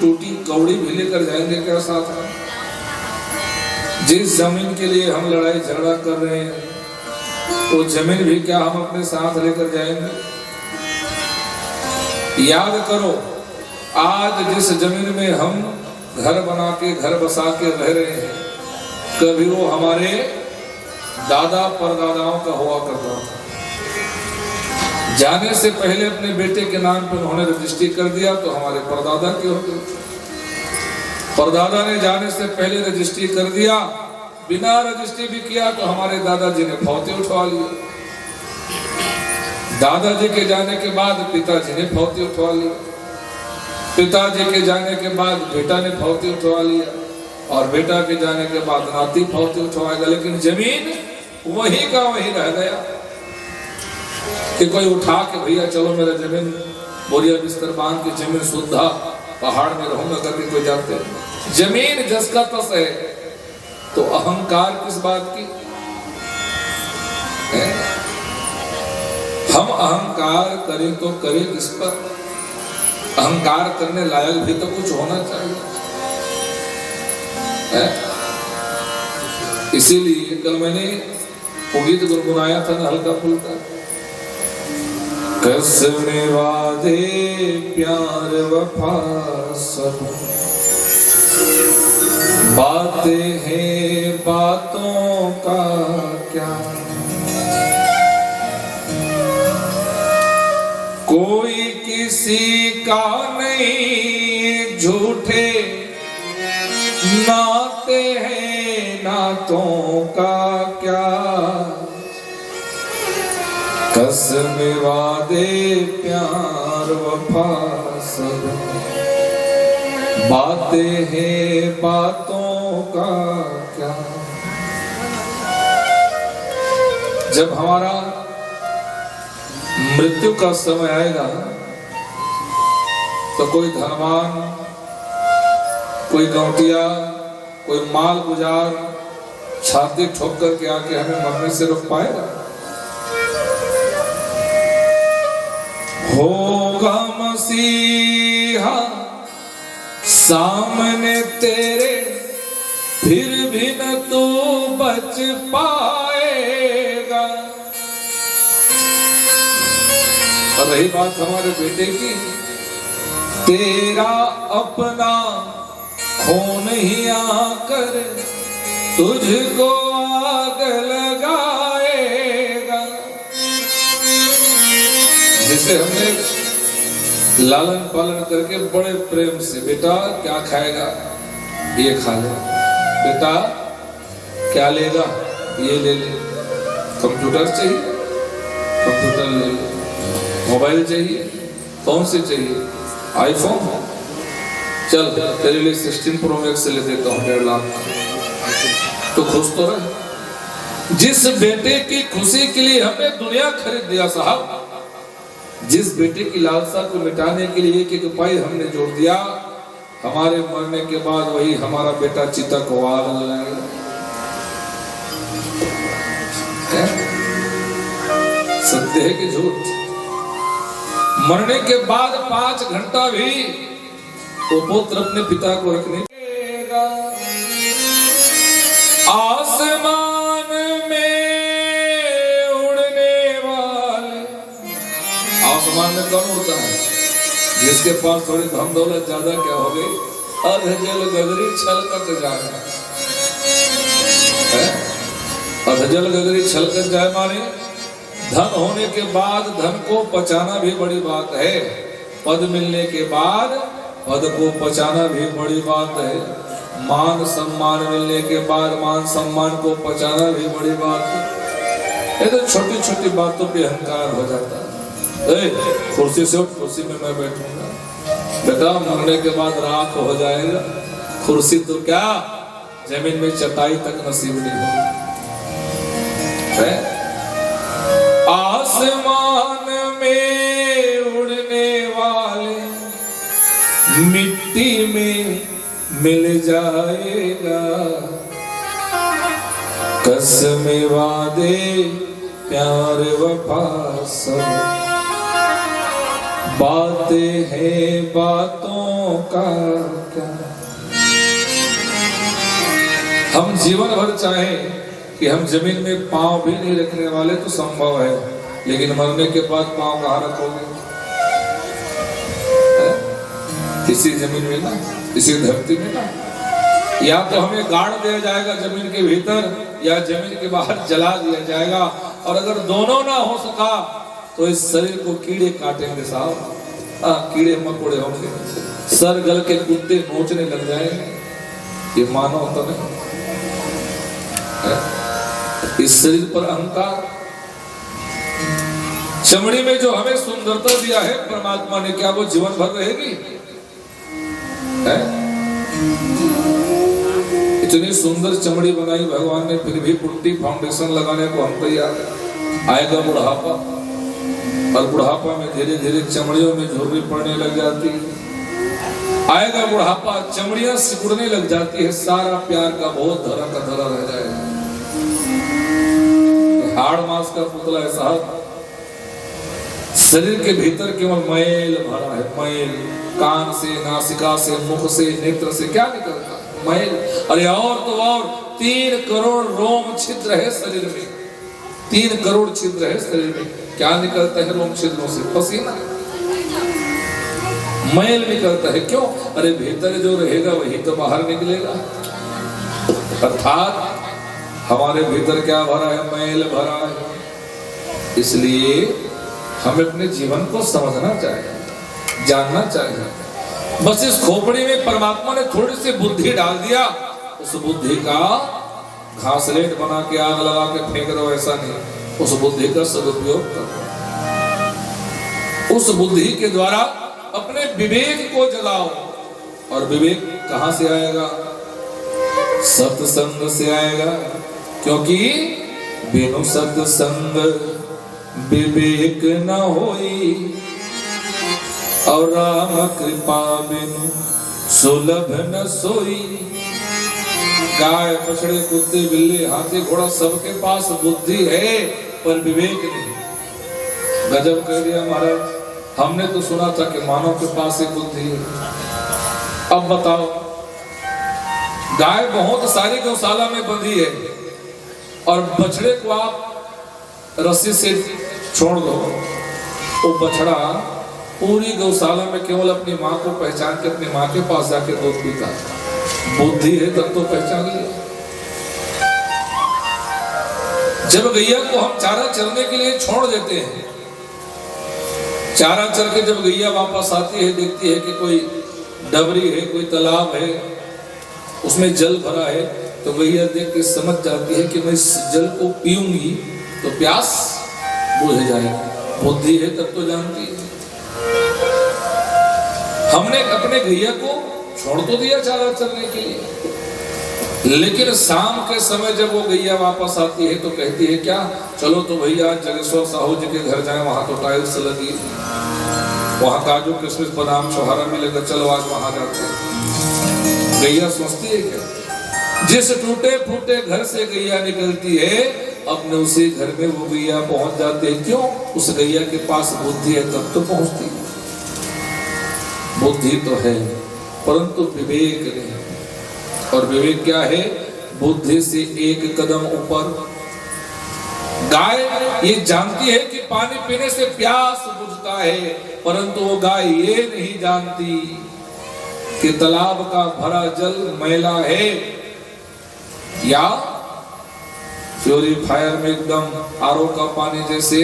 टूटी कौड़ी भी लेकर जाएंगे क्या साथ में? जिस जमीन के लिए हम लड़ाई झगड़ा कर रहे हैं वो जमीन भी क्या हम अपने साथ लेकर जाएंगे? याद करो, आज जिस जमीन में हम घर बना के घर बसा के रह रहे हैं, कभी वो हमारे दादा परदादाओं का हुआ करता था। जाने से पहले अपने बेटे के नाम पर उन्होंने रजिस्ट्री कर दिया तो हमारे परदादा की हो गई। परदादा ने जाने से पहले रजिस्ट्री कर दिया, बिना रजिस्ट्री भी किया तो हमारे दादाजी ने फौते उठवा लिए। दादाजी के जाने के बाद पिताजी ने फौते उठवा लिया, पिताजी के जाने के बाद बेटा ने फौते उठवा लिया, और बेटा के जाने के बाद नाती फौते उठवाएगा। लेकिन जमीन वही का वही रह गया कि कोई उठा के भैया चलो मेरा जमीन बोरिया बिस्तर बांध के जमीन सुधा पहाड़ में रहूंगा करके कोई जाते। जमीन जस का तस है तो अहंकार किस बात की है? हम अहंकार करें तो करें किस पर? अहंकार करने लायक भी तो कुछ होना चाहिए है? इसीलिए कल मैंने गीत गुनगुनाया था ना हल्का फुल्का, कसमे वादे प्यार वफा सब बातें हैं बातों का क्या, कोई किसी का नहीं झूठे नाते हैं नातों का क्या, कसम वादे प्यार वफा सब बातें हैं बातों का क्या। जब हमारा मृत्यु का समय आएगा तो कोई धनवान, कोई गौटिया, कोई माल गुजार छाती ठोक करके आके हमें मरने से रोक पाएगा? होगा मसीहा सामने तेरे फिर भी न तू बच पाएगा। और रही बात हमारे बेटे की, तेरा अपना खून ही आकर तुझको आग लगाएगा। जिसे हमने लालन पालन करके बड़े प्रेम से, बेटा क्या खाएगा, ये खा ले, बेटा क्या लेगा, ये ले ले, कंप्यूटर चाहिए कंप्यूटर ले ले, मोबाइल चाहिए कौन से चाहिए, आईफोन, चल तेरे लिए 16 प्रो मैक्स ले देता हूँ 1.5 लाख, तो खुश तो रहे। जिस बेटे की खुशी के लिए हमने दुनिया खरीद दिया साहब, जिस बेटे की लालसा को मिटाने के लिए एक एक पाई हमने जोड़ दिया, हमारे मरने के बाद वही हमारा बेटा चिता को आग लगाएगा। सत्य है कि झूठ? मरने के बाद 5 घंटा भी वो पुत्र अपने पिता को रखने देगा। आसमान में उड़ने वाले, आसमान में कौन उड़ता है? जिसके पास थोड़ी धन दौलत ज्यादा क्या हो गई, अधजल गगरी छलकत जाए, अधजल गगरी छलकत जाए माने धन होने के बाद धन को पचाना भी बड़ी बात है, पद मिलने के बाद पद को पचाना भी बड़ी बात है, मान सम्मान मिलने के बाद मान सम्मान को पचाना भी बड़ी बात है। ये तो छोटी छोटी बातों पे अहंकार हो जाता है। कुर्सी से उठ, कुर्सी में मैं बैठूंगा, बेटा मरने के बाद राख हो जाएगा, कुर्सी तो क्या जमीन में चटाई तक नसीब नहीं होगी। आसमान में उड़ने वाले मिट्टी में मिल जाएगा, कसम वादे प्यार वफा सब बातें हैं बातों का क्या। हम जीवन भर चाहें कि हम जमीन में पांव भी नहीं रखने वाले तो संभव है, लेकिन मरने के बाद पांव कहाँ रखोगे? इसी जमीन में ना, इसी धरती में ना। या तो हमें गाड़ दिया जाएगा जमीन के भीतर, या जमीन के बाहर जला दिया जाएगा। और अगर दोनों ना हो सका तो इस शरीर को कीड़े काटेंगे साहब, कीड़े मकोड़े होंगे, सर गल के कुत्ते नोचने लग जाएंगे। ये मानो तो नहीं है? इस शरीर पर अहंकार, चमड़ी में जो हमें सुंदरता दिया है परमात्मा ने, क्या वो जीवन भर रहेगी? है? इतनी सुंदर चमड़ी बनाई भगवान ने, फिर भी पुट्टी फाउंडेशन लगाने को हम तैयार। आएगा बुढ़ापा, और बुढ़ापा में धीरे धीरे चमड़ियों में झुर्री पड़ने लग जाती है। आएगा बुढ़ापा, चमड़ियां सिकुड़ने लग जाती है, सारा प्यार का बहुत धरा का धरा रह जाएगा। हाड़ मांस का पुतला है साहब, शरीर के भीतर केवल मैल भरा है, मैल। कान से, नासिका से, मुख से, नेत्र से क्या निकलता है? मैल। अरे और तो और 3 करोड़ रोम छिद्र है शरीर में, 3 करोड़ छिद्र है शरीर में। क्या निकलता है रोम छिद्रों से? पसीना, मैल निकलता है। क्यों? अरे भीतर जो रहेगा वही तो बाहर निकलेगा। अर्थात हमारे भीतर क्या भरा है? मैल भरा है। इसलिए हमें अपने जीवन को समझना चाहिए, जानना चाहिए। बस इस खोपड़ी में परमात्मा ने थोड़ी सी बुद्धि डाल दिया, उस बुद्धि का घासलेट बना के आग लगा के फेंक दो, ऐसा नहीं। उस बुद्धि का सदुपयोग करो, उस बुद्धि के द्वारा अपने विवेक को जगाओ। और विवेक कहां से आएगा? सत्संग से आएगा, क्योंकि बिनु सत्संग विवेक न होई, और राम कृपा बिनु सुलभ न सोई। गाय, बछड़े, कुत्ते, बिल्ली, हाथी, घोड़ा सबके पास बुद्धि है, पर विवेक नहीं। गजब कह दिया महाराज। हमने तो सुना था कि मानव के पास एक बुद्धि है। अब बताओ, गाय बहुत सारी गौशाला में बंधी है, और बछड़े को आप रस्सी से छोड़ दो, वो बछड़ा पूरी गौशाला में केवल अपनी माँ को पहचान के अपनी माँ के पास जाके दूध पीता। बुद्धि है तब तो पहचान लिया। जब गैया को हम चारा चरने के लिए छोड़ देते हैं, चारा चर के जब गैया वापस आती है, देखती है कि कोई डबरी है, कोई तालाब है, उसमें जल भरा है, तो गैया देख के समझ जाती है कि मैं इस जल को पीऊंगी तो प्यास बुझ जाएगी। बुद्धि है तब तो जानती है। हमने अपने गैया को छोड़ तो दिया चारा चरने के लिए, लेकिन शाम के समय जब वो गैया वापस आती है तो कहती है क्या, चलो तो भैया जगेश्वर साहू जी के घर जाए, वहां तो टाइल्स लगी, वहां काजू किशमिश बादाम छोहारा मिलेगा, चलो आज वहां जाते हैं। गैया सोचती है क्या? जिस टूटे फूटे घर से गैया निकलती है, अपने उसी घर में वो गैया पहुंच जाती है। क्यों? उस गैया के पास बुद्धि है तब तो पहुंचती है। बुद्धि तो है परंतु विवेक नहीं। और विवेक क्या है? बुद्धि से एक कदम ऊपर। गाय ये जानती है कि पानी पीने से प्यास बुझता है, परंतु वो गाय ये नहीं जानती कि तालाब का भरा जल मैला है या प्यूरीफायर में एकदम आरओ का पानी जैसे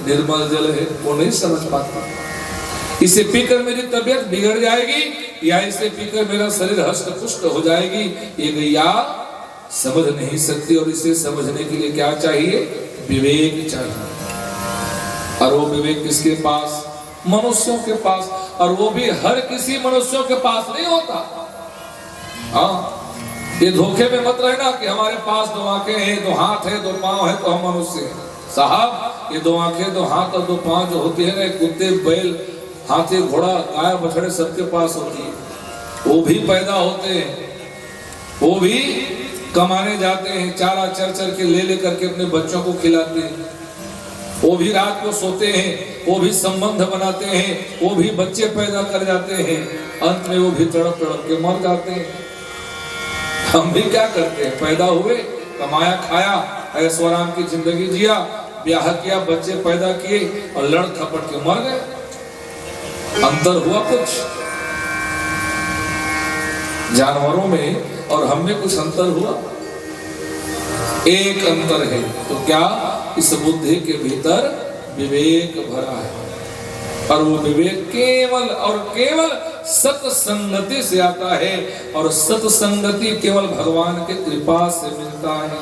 निर्मल जल है। वो नहीं समझ पाता। इसे पीकर मेरी तबीयत बिगड़ जाएगी या इसे पीकर मेरा शरीर हष्ट पुष्ट हो जाएगी, ये गैया समझ नहीं सकती। और इसे समझने के लिए क्या चाहिए? विवेक चाहिए। और वो विवेक किसके पास? मनुष्यों के पास। और वो भी हर किसी मनुष्यों के पास नहीं होता। हाँ, ये धोखे में मत रहना कि हमारे पास 2 आंखें हैं, 2 हाथ है, 2 पांव है तो हम मनुष्य हैं। साहब, ये 2 आंखें, 2 हाथ और 2 पांव जो होती है ना, कुत्ते, बैल, हाथी, घोड़ा, गाय, बछड़े सबके पास होती है। वो भी पैदा होते हैं, वो भी कमाने जाते हैं, चारा चर चर के ले लेकर के अपने बच्चों को खिलाते हैं। वो भी रात को सोते हैं, वो भी संबंध बनाते हैं, वो भी बच्चे पैदा कर जाते हैं, अंत में वो भी तड़प तड़प के मर जाते हैं। हम भी क्या करते हैं, पैदा हुए, कमाया खाया, ऐश्वर्याम की जिंदगी जिया, ब्याह किया, बच्चे पैदा किए और लड़ थपट के मर गए। अंतर हुआ कुछ जानवरों में और हम में कुछ अंतर हुआ? एक अंतर है, तो क्या? इस बुद्धि के भीतर विवेक भरा है और वो विवेक केवल और केवल सत्संगति से आता है और सत्संगति केवल भगवान के कृपा से मिलता है।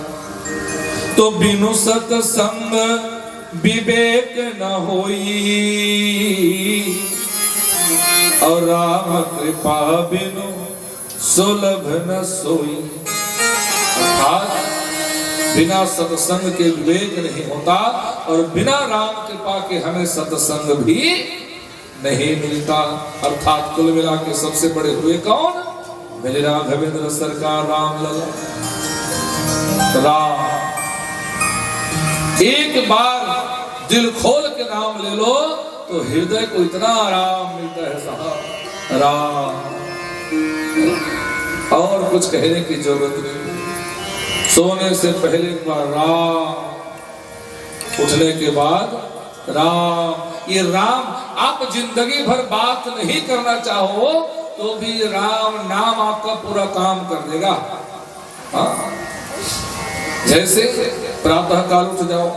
तो बिनु सत्संग विवेक न होई और राम कृपा बिनु सुलभ न सोई। अर्थात बिना सत्संग के विवेक नहीं होता और बिना राम कृपा के हमें सत्संग भी नहीं मिलता। अर्थात कुल मिला के सबसे बड़े हुए कौन? मेरे राघवेंद्र सरकार राम लला। राम, एक बार दिल खोल के नाम ले लो तो हृदय को इतना आराम मिलता है साहब। राम, और कुछ कहने की जरूरत नहीं। सोने से पहले एक बार राम, उठने के बाद राम। ये राम, आप जिंदगी भर बात नहीं करना चाहो तो भी राम नाम आपका पूरा काम कर देगा। हाँ? जैसे प्रातः काल उठ जाओ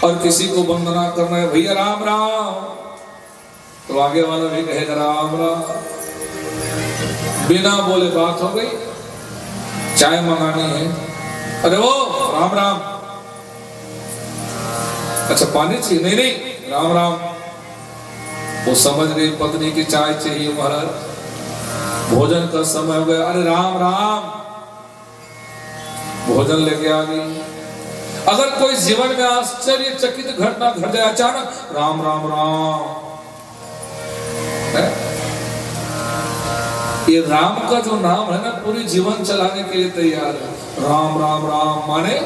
और किसी को वंदना करना है, भैया राम राम, तो आगे वाला भी कहेगा राम राम। बिना बोले बात हो गई। चाय मंगानी है, अरे वो राम राम। अच्छा पानी चाहिए, नहीं नहीं राम राम। वो समझ गई पत्नी की चाय चाहिए महाराज। भोजन का समय हो गया, अरे राम राम, भोजन लेके आ गई। अगर कोई जीवन में आश्चर्यचकित घटना घट जाए अचानक, राम राम राम। ये राम का जो नाम है ना, पूरी जीवन चलाने के लिए तैयार है। राम राम राम माने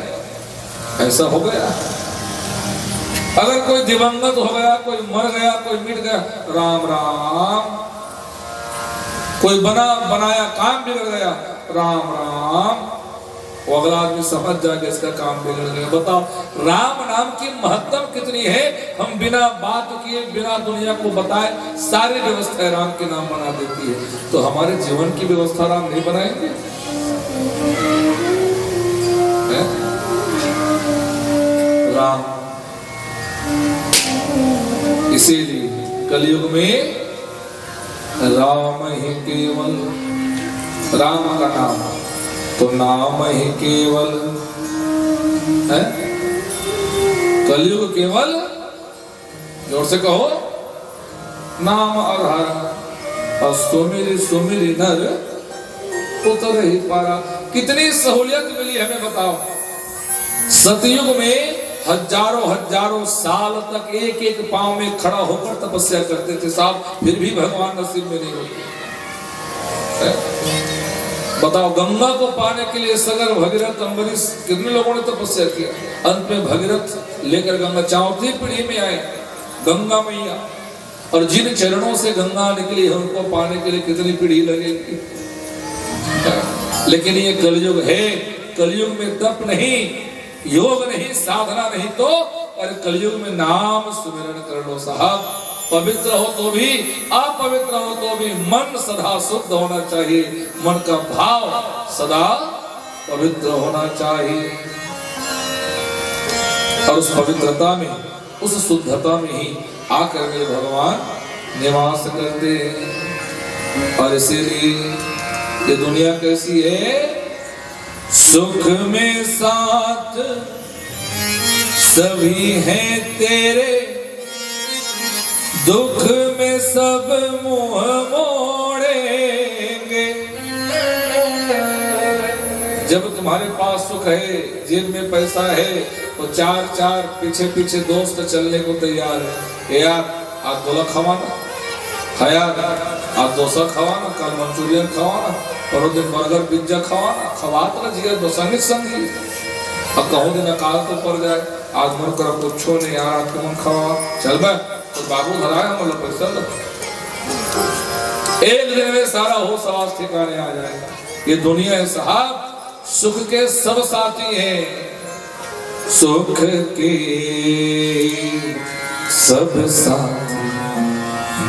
ऐसा हो गया। अगर कोई दिवंगत हो गया, कोई मर गया, कोई मिट गया, राम राम। कोई बनाया काम बिगड़ गया, राम राम। वो अगला आदमी समझ जाएगा इसका काम बिगड़ गया। बताओ राम नाम की महत्व कितनी है। हम बिना बात किए, बिना दुनिया को बताए सारी व्यवस्था राम के नाम बना देती है। तो हमारे जीवन की व्यवस्था राम नहीं बनाएंगे? राम, इसीलिए कलयुग में राम ही केवल, राम का नाम तो नाम ही केवल है। कलयुग केवल, जोर से कहो, नाम आधार और सुमिरी सुमिरी नर उतर ही पारा। कितनी सहूलियत मिली हमें बताओ। सतयुग में हजारों हजारों साल तक एक एक पांव में खड़ा होकर तपस्या करते थे साहब, फिर भी भगवान नसीब में नहीं होते। बताओ गंगा को पाने के लिए सगर भगीरथ अम्बरीश कितने लोगों ने तपस्या किया। अंत में भगीरथ लेकर गंगा, चौथी पीढ़ी में आए गंगा मैया, और जिन चरणों से गंगा निकली है उनको पाने के लिए कितनी पीढ़ी लगेगी। लेकिन ये कलयुग है। कलयुग में तप नहीं, योग नहीं, साधना नहीं, तो अरे कलयुग में नाम सुमिरन कर लो साहब। पवित्र हो तो भी, अपवित्र हो तो भी मन सदा शुद्ध होना चाहिए। मन का भाव सदा पवित्र होना चाहिए और उस पवित्रता में, उस शुद्धता में ही आकर मेरे भगवान निवास करते हैं। और इसीलिए ये दुनिया कैसी है, सुख में साथ सभी हैं तेरे, दुख में सब मुंह मोड़ेंगे। जब तुम्हारे पास सुख है, जेब में पैसा है, तो चार चार पीछे पीछे दोस्त चलने को तैयार है। यार आज गोला खवाना, यार आज डोसा खवाना, कल मंचूरियन खवाना, और दिन बर्गर पिज्जा खवाना, खवात ना जिया दोसा नहीं संगी। अब कहो दिन अकाल तो पड़ जाए, आज मन कर कुछ नहीं आ रहा, तुम खावा चल बे तो बाबू धराया मतलब पैसा लो। एक दिन में सारा हो सवास ठिकाने आ जाएगा। ये दुनिया है साहब, सुख के सब साथी हैं, सुख के सब साथी,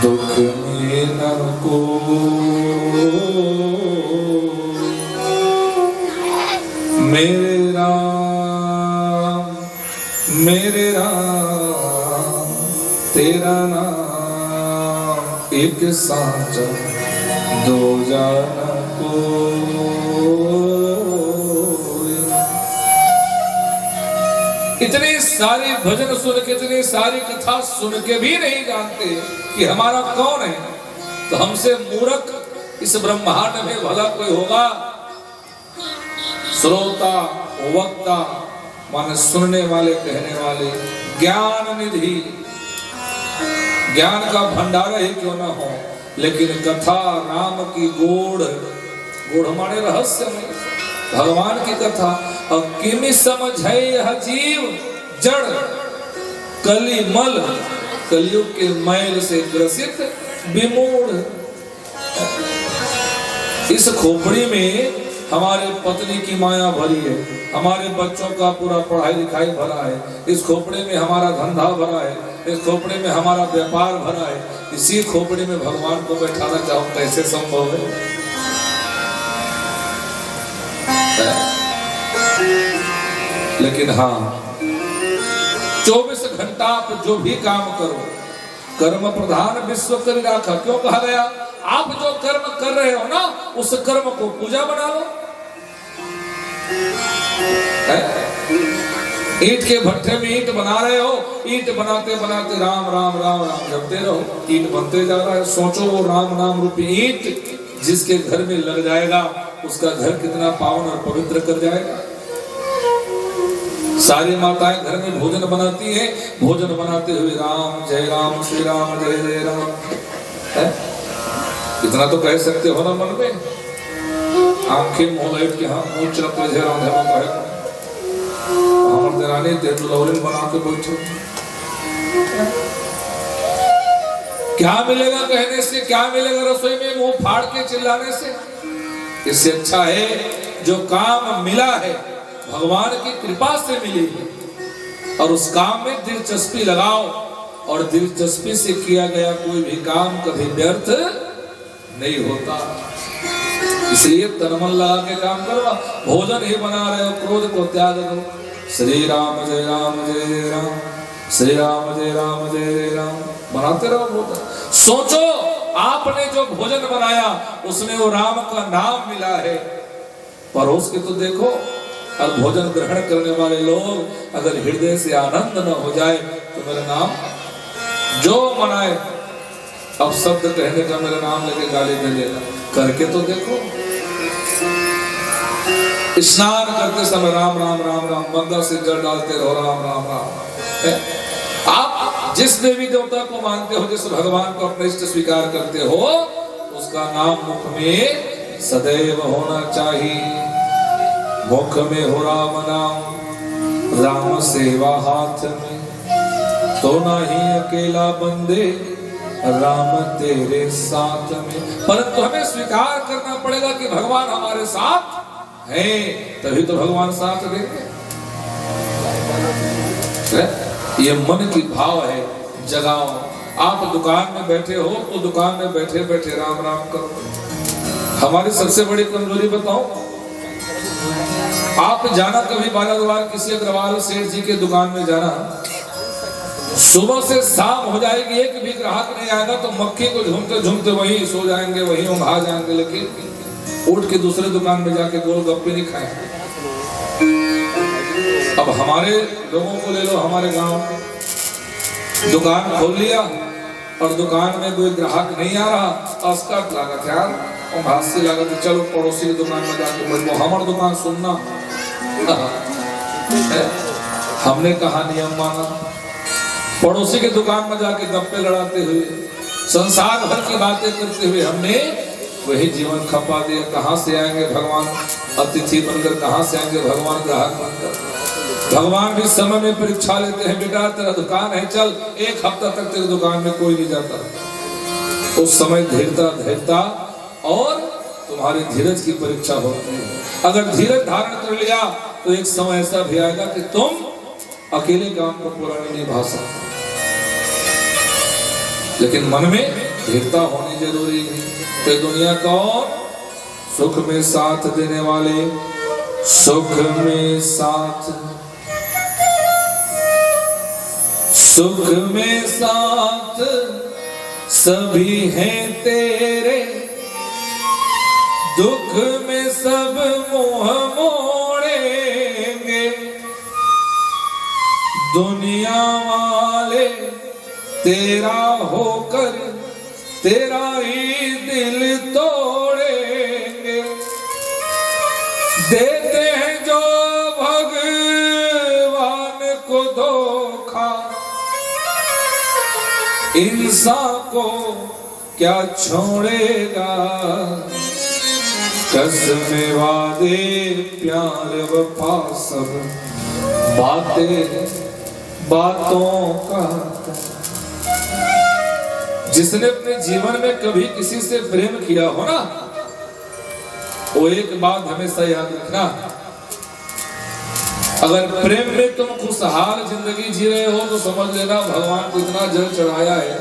दुख में न को। मेरे राम तेरा नाम एक साचा, दो जाना को। इतनी सारी भजन सुन के, इतनी सारी कथा सुन के भी नहीं जानते कि हमारा कौन है, तो हमसे मूर्ख इस ब्रह्मांड में भला कोई होगा? श्रोता, वक्ता माने सुनने वाले, कहने वाले, ज्ञान निधि, ज्ञान का भंडार ही क्यों ना हो, लेकिन कथा राम की गोड़ माने रहस्य में भगवान की कथा। और किमि समझै यह जीव जड़ कलिमल, कलयुग के मैल से ग्रसित विमूढ़। इस खोपड़ी में हमारे पत्नी की माया भरी है, हमारे बच्चों का पूरा पढ़ाई लिखाई भरा है, इस खोपड़े में हमारा धंधा भरा है, इस खोपड़े में हमारा व्यापार भरा है। इसी खोपड़ी में भगवान को बैठाना चाहो कैसे संभव है? लेकिन हाँ, 24 घंटा आप जो भी काम करो, कर्म प्रधान विश्व कर राखा। क्यों कहा गया? आप जो कर्म कर रहे हो ना, उस कर्म को पूजा बना लो। ईंट के भट्टे में ईंट बना रहे हो, ईंट बनाते बनाते राम राम राम राम जपते रहो, ईंट बनते जा रहा है। सोचो वो राम नाम रूपी ईंट जिसके घर में लग जाएगा, उसका घर कितना पावन और पवित्र कर जाएगा। सारी माताएं घर में भोजन बनाती हैं, भोजन बनाते हुए राम जय राम, श्री राम जय जय राम है? इतना तो कह सकते हो ना मन में, आंखें मोलाइट के हाँ ऊंच रखते जय राम धर्म कहे हमर देरानी तेतुलौरिन बना के बैठो। क्या मिलेगा कहने से, क्या मिलेगा रसोई में मुंह फाड़ के चिल्लाने से? इससे अच्छा है जो काम मिला है भगवान की कृपा से मिली है, और उस काम में दिलचस्पी लगाओ, और दिलचस्पी से किया गया कोई भी काम कभी व्यर्थ नहीं होता। इसलिए तन मन लगा के काम करो। भोजन ही बना रहे हो, क्रोध को त्याग दो। श्री राम जय राम जय जय राम, श्री राम जय राम जय जय राम बनाते रहो भोजन। सोचो आपने जो भोजन बनाया उसमें वो राम का नाम मिला है, परोस के तो देखो। और भोजन ग्रहण करने वाले लोग अगर हृदय से आनंद न हो जाए तो मेरा नाम जो मनाए, अब शब्द कहने का मेरा नाम लेके गाली दे देगा, करके तो देखो। स्नान करते समय राम राम राम राम, गंगा से जल डालते रहो राम राम राम। आप जिस देवी देवता को मानते हो, जिस भगवान को अपने इष्ट स्वीकार करते हो, उसका नाम मुख में सदैव होना चाहिए। मुख में हो राम नाम, राम सेवा हाथ में, तो नहीं अकेला बंदे राम तेरे साथ में। परंतु हमें स्वीकार करना पड़ेगा कि भगवान हमारे साथ है, तभी तो भगवान साथ देंगे। ये मन की भाव है, जगाओ। आप दुकान में बैठे हो तो दुकान में बैठे बैठे राम राम करो। हमारी सबसे बड़ी कमजोरी बताओ, आप जाना कभी बालाद्वार किसी अग्रवाल सेठ जी के दुकान में जाना, सुबह से शाम हो जाएगी, एक भी ग्राहक नहीं आएगा तो मक्खी को झूमते झूमते वहीं सो जाएंगे, वहीं उंघा जाएंगे, लेकिन उठ के दूसरे दुकान में जाके गोलगप्पे नहीं खाएंगे। अब हमारे लोगों को ले लो, हमारे गांव में दुकान खोल लिया और दुकान में कोई ग्राहक नहीं आ रहा, अस्कट लागत यार और हास्य लागत, चलो पड़ोसी की दुकान में जाके बैठो, हमारी दुकान सुनना। हमने कहा नियम माना, पड़ोसी की दुकान में जाके गप्पे लड़ाते हुए, संसार भर की बातें करते हुए हमने वही जीवन खपा दिया। कहां से आएंगे भगवान अतिथि बनकर, कहां से आएंगे भगवान ग्राहक बनकर? भगवान भी समय में परीक्षा लेते हैं, बेटा तेरा दुकान है, चल 1 हफ्ता तक तेरी दुकान में कोई नहीं जाता। उस समय धैर्यता और तुम्हारी धीरज की परीक्षा होती है। अगर धीरज धारण कर लिया तो एक समय ऐसा भी आएगा कि तुम अकेले काम को पूरा नहीं निभा सकते। लेकिन मन में धीरता होनी जरूरी है। तो दुनिया कौन? सुख में साथ देने वाले, सुख में साथ सभी हैं तेरे, दुख में सब मोह मोड़ेंगे। दुनिया वाले तेरा होकर तेरा ही दिल तोड़ेंगे। देते हैं जो भगवान को धोखा, इंसान को क्या छोड़ेगा। कसमें वादे प्यार वफा सब बातों का। जिसने अपने जीवन में कभी किसी से प्रेम किया हो ना, वो एक बात हमेशा याद रखना, अगर प्रेम में तुम खुशहाल जिंदगी जी रहे हो तो समझ लेना भगवान को इतना जल चढ़ाया है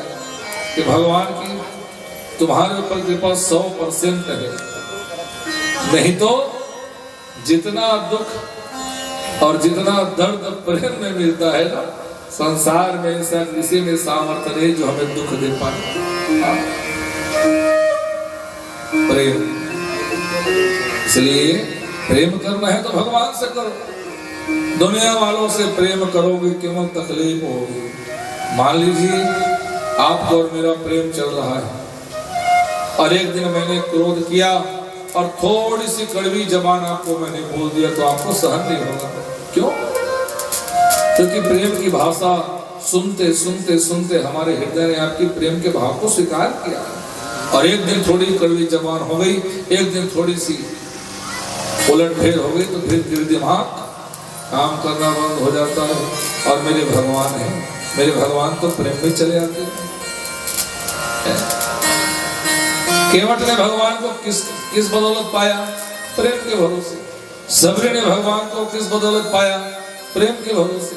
कि भगवान की तुम्हारे ऊपर कृपा 100% है। नहीं तो जितना दुख और जितना दर्द प्रेम में मिलता है ना, संसार में ऐसा किसी में सामर्थ्य नहीं जो हमें दुख दे पाए। प्रेम, इसलिए प्रेम करना है तो भगवान से करो। दुनिया वालों से प्रेम करोगे केवल तकलीफ होगी। मान लीजिए आपको और मेरा प्रेम चल रहा है और एक दिन मैंने क्रोध किया और थोड़ी सी कड़वी जबान आपको मैंने बोल दिया, तो आपको सहन नहीं होगा। क्यों? क्योंकि प्रेम की भाषा सुनते सुनते सुनते हमारे हृदय ने आपकी प्रेम के भाव को स्वीकार किया। और एक दिन थोड़ी कड़वी जबान हो गई, एक दिन थोड़ी सी उलट फेर हो गई, तो फिर दिमाग काम करना बंद हो जाता है। और मेरे भगवान है, मेरे भगवान तो प्रेम में चले आते हैं। केवट ने भगवान को किस बदौलत पाया? प्रेम के भरोसे। सबरी ने भगवान को किस बदौलत पाया? प्रेम के भरोसे।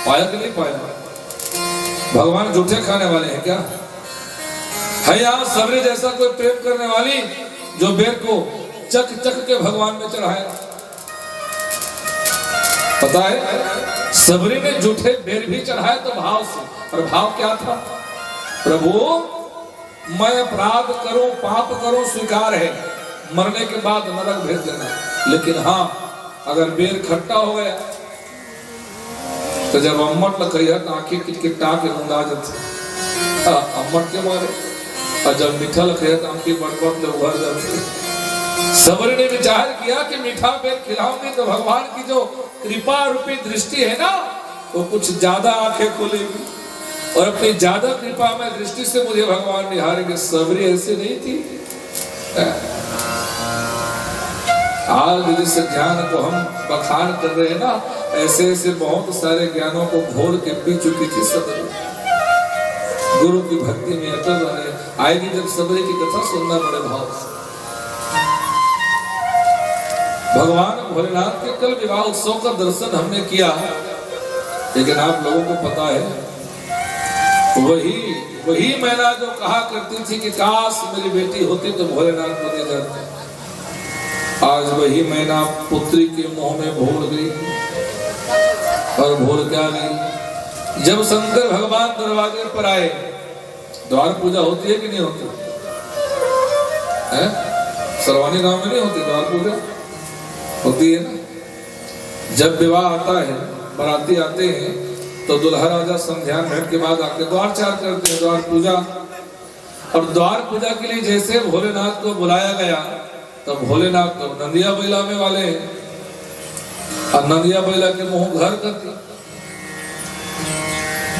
पाया कि नहीं पाया? भगवान झूठे खाने वाले हैं क्या? है यहाँ सबरी जैसा कोई प्रेम करने वाली जो बेर को चक चक के भगवान में चढ़ाया? पता है, सबरी ने झूठे बेर भी चढ़ाया तो भाव से, और भाव क्या था? प्रभु मैं अपराध करूं, पाप करूं स्वीकार है, मरने के बाद नरक भेज देना, लेकिन हाँ अगर बेर खट्टा हो गया तो जब अम्मट लखैया आंखें किटकिटा के मुंदा जाते अम्मट के मारे, और जब मीठा लखैया आंखें बड़बड़ से उभर जाती। सबरी ने विचार किया कि मीठा बेर खिलाऊंगी तो भगवान की जो कृपा रूपी दृष्टि है ना, वो कुछ ज्यादा आंखें खोलेगी और अपनी ज्यादा कृपा में दृष्टि से मुझे भगवान निहारेंगे। सबरी ऐसे नहीं थी। आज जिस ज्ञान को हम बखान कर रहे हैं ना, ऐसे ऐसे बहुत सारे ज्ञानों को घोल के पी चुकी थी सबरी। गुरु की भक्ति में अटल रहे। आएगी जब सबरी की कथा सुनना बड़े भाव से। भगवान भोलेनाथ के कल विवाह उत्सव का दर्शन हमने किया, लेकिन आप लोगों को पता है वही मैना जो कहा करती थी कि काश मेरी बेटी होती तो भोलेनाथ को दे जाते, आज वही मैना पुत्री के मुंह में भूल गई। और भूल क्या गई? जब शंकर भगवान दरवाजे पर आए, द्वार पूजा होती है कि नहीं होती है? सरवानी गांव में नहीं होती द्वार पूजा? होती है ना। जब विवाह आता है, बाराती आते हैं, तो दुल्हा राजा संध्या भेंट के बाद आके द्वार चार करते हैं, द्वार पूजा। और द्वार पूजा के लिए जैसे भोलेनाथ को बुलाया गया, तो भोलेनाथ तो नंदिया बैला में वाले हैं, और नंदिया बैला के मुंह घर करती।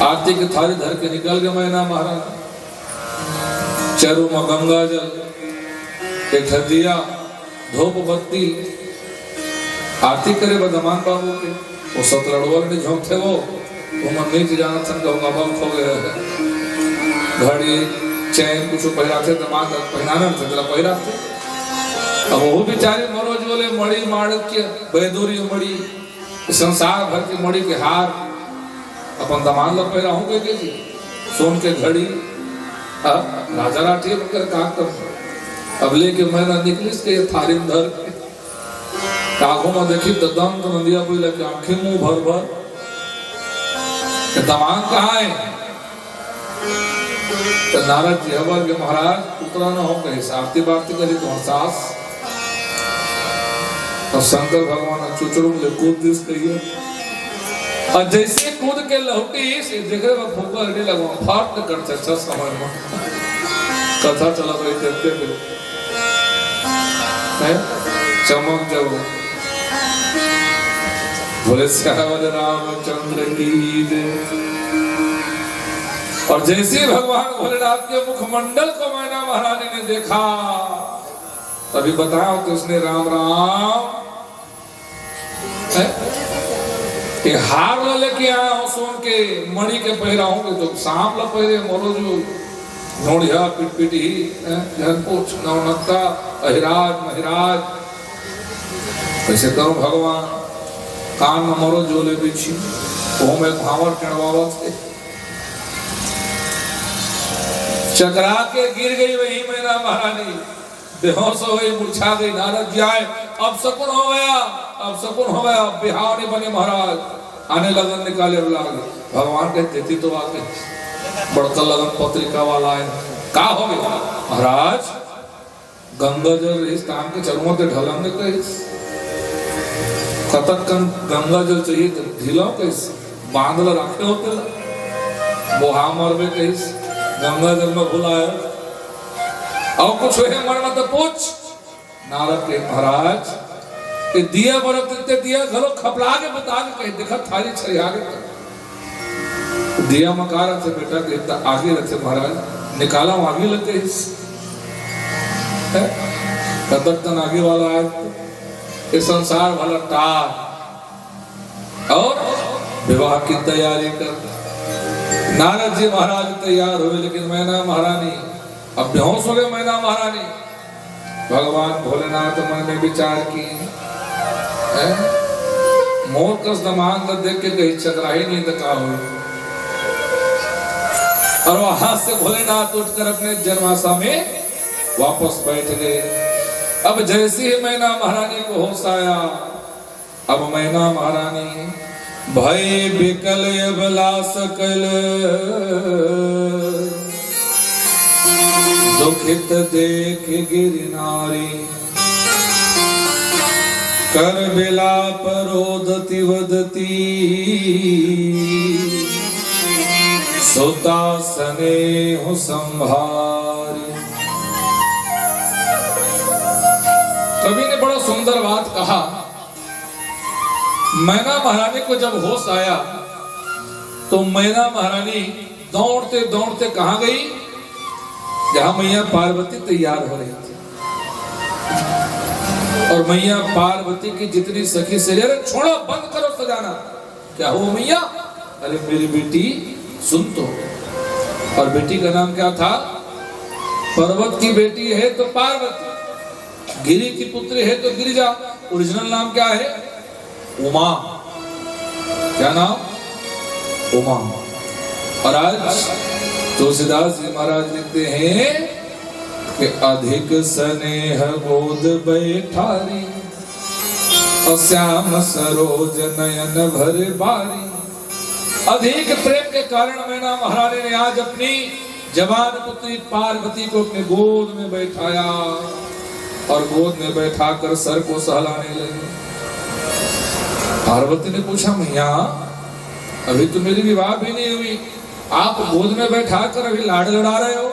आरती की थाली धर के निकल गए मैना महाराज। चारों में गंगा जल, एक दिया, धूप बत्ती, आरती करे बदमान बाबू के वो सतलड़वा ने झोंक थे वो मन नहीं जाना था कहूँगा बाबू खो गए घड़ी चैन कुछ पहरा थे दमाग पहनाना थे तेरा पहरा थे अब वो बेचारे मनोज बोले मड़ी माणक्य बैदूरी मड़ी संसार भर की मड़ी के हार अपन दमान लो पहरा हूँ के जी सोन के घड़ी अब राजा राठी कर का कर अब लेके मैंने निकलिस के थारी धर कागों में देखी तो दम तो नंदिया बोली लगे आंखें मुंह भर भर दमान कहाँ है तो नारद जी हवर के महाराज उतरा ना हो कहीं आरती बारती करी तो सास और शंकर भगवान चुचड़ू ले कूद दिस कहिए और जैसे कूद के लौटी से देखे वो फूका हड्डी लगवा फाट करते अच्छा समझ में कथा चला रही देखते फिर चमक जब बोले श्याम रामचंद्र की जय। और जैसे भगवान भोलेनाथ के मुखमंडल को मैना महारानी ने देखा तभी बताया तो उसने राम राम कि हार लेके आया हूं सोन के मणि के पहरा हूं तो सांप ला पहरे मोरो जो नोड़िया पिटपिटी जनपोच नवनता अहिराज महिराज ऐसे करो भगवान कान में मोरो जोले बिछी वो में भावर टणवावा थे चकरा के गिर गई वही मैना महारानी बेहोश हो गई मूर्छा गई नारद जी आए अब शकुन हो गया बिहार नहीं बने महाराज आने लगन निकाले लागे भगवान के देती तो आके बड़का लगन पत्रिका वाला है का हो गया महाराज गंगा जल इस काम के चरमों के ढलन में कहीं कतक गंगा जल चाहिए तो ढीला कैसे बांधल रखे होते वो मर में कहीं गंगा जल में बुलाया और कुछ है मर मत पूछ नारद के महाराज कि दिया बरत देते दिया घरों खपला के बता के कहीं देखा थाली छरिया के दिया मकारा से बेटा के आगे रखे महाराज निकाला आगे लगते इस कतक तन आगे वाला है ये संसार वाला टार और विवाह की तैयारी कर नारद जी महाराज तैयार हुए लेकिन मैना महारानी अब बेहोश हो गए मैना महारानी भगवान भोलेनाथ मन में विचार की मोर कस दमान देख के कहीं चकरा ही नहीं तका हुई और वहां से भोलेनाथ उठकर अपने जन्माशा में वापस बैठ गए। अब जैसे ही मैना महारानी को होश आया अब मैना महारानी भय बिकल अबला सकल दुखित देख गिर नारी कर बिलाप रोदती वदती सोता स्नेह संभारी। कवि ने बड़ा सुंदर बात कहा मैना महारानी को जब होश आया तो मैना महारानी दौड़ते दौड़ते कहां गई जहां मैया पार्वती तैयार हो रही थी और मैया पार्वती की जितनी सखी से अरे छोड़ो बंद करो सजाना क्या हो मैया अरे मेरी बेटी सुन तो और बेटी का नाम क्या था पर्वत की बेटी है तो पार्वती गिरी की पुत्री है तो गिरिजा ओरिजिनल नाम क्या है उमा क्या नाम उमा। और आज तुलसीदास जी महाराज लिखते हैं कि अधिक स्नेह बोध बैठारी श्याम सरोज नयन भर बारी। अधिक प्रेम के कारण मैना महारानी ने आज अपनी जवान पुत्री पार्वती को अपने गोद में बैठाया और गोद में बैठाकर सर को सहलाने लगी। पार्वती ने पूछा मैया अभी तो मेरी विवाह भी नहीं हुई आप गोद में बैठाकर अभी लाड लड़ा रहे हो।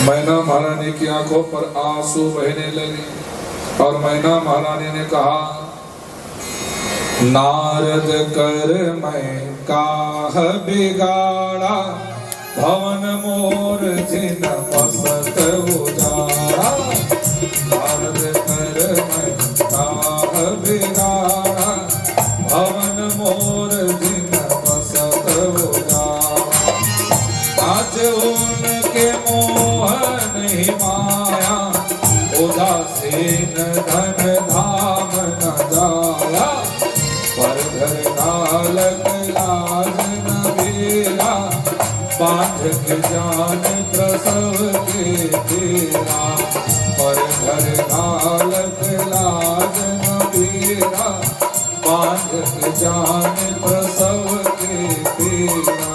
मैना महारानी की आंखों पर आंसू बहने लगे और मैना महारानी ने कहा नारद कर मैं काह बिगाड़ा भवन मोर जिन मस्त उजाड़ा नारद कर मैं उदासीन धन धाम न जाया, पर घर कालक लाज न बेरा, बांध के जान प्रसव के तेरा, पर घर कालक लाज न बेरा, बांध के जान प्रसव के तेरा।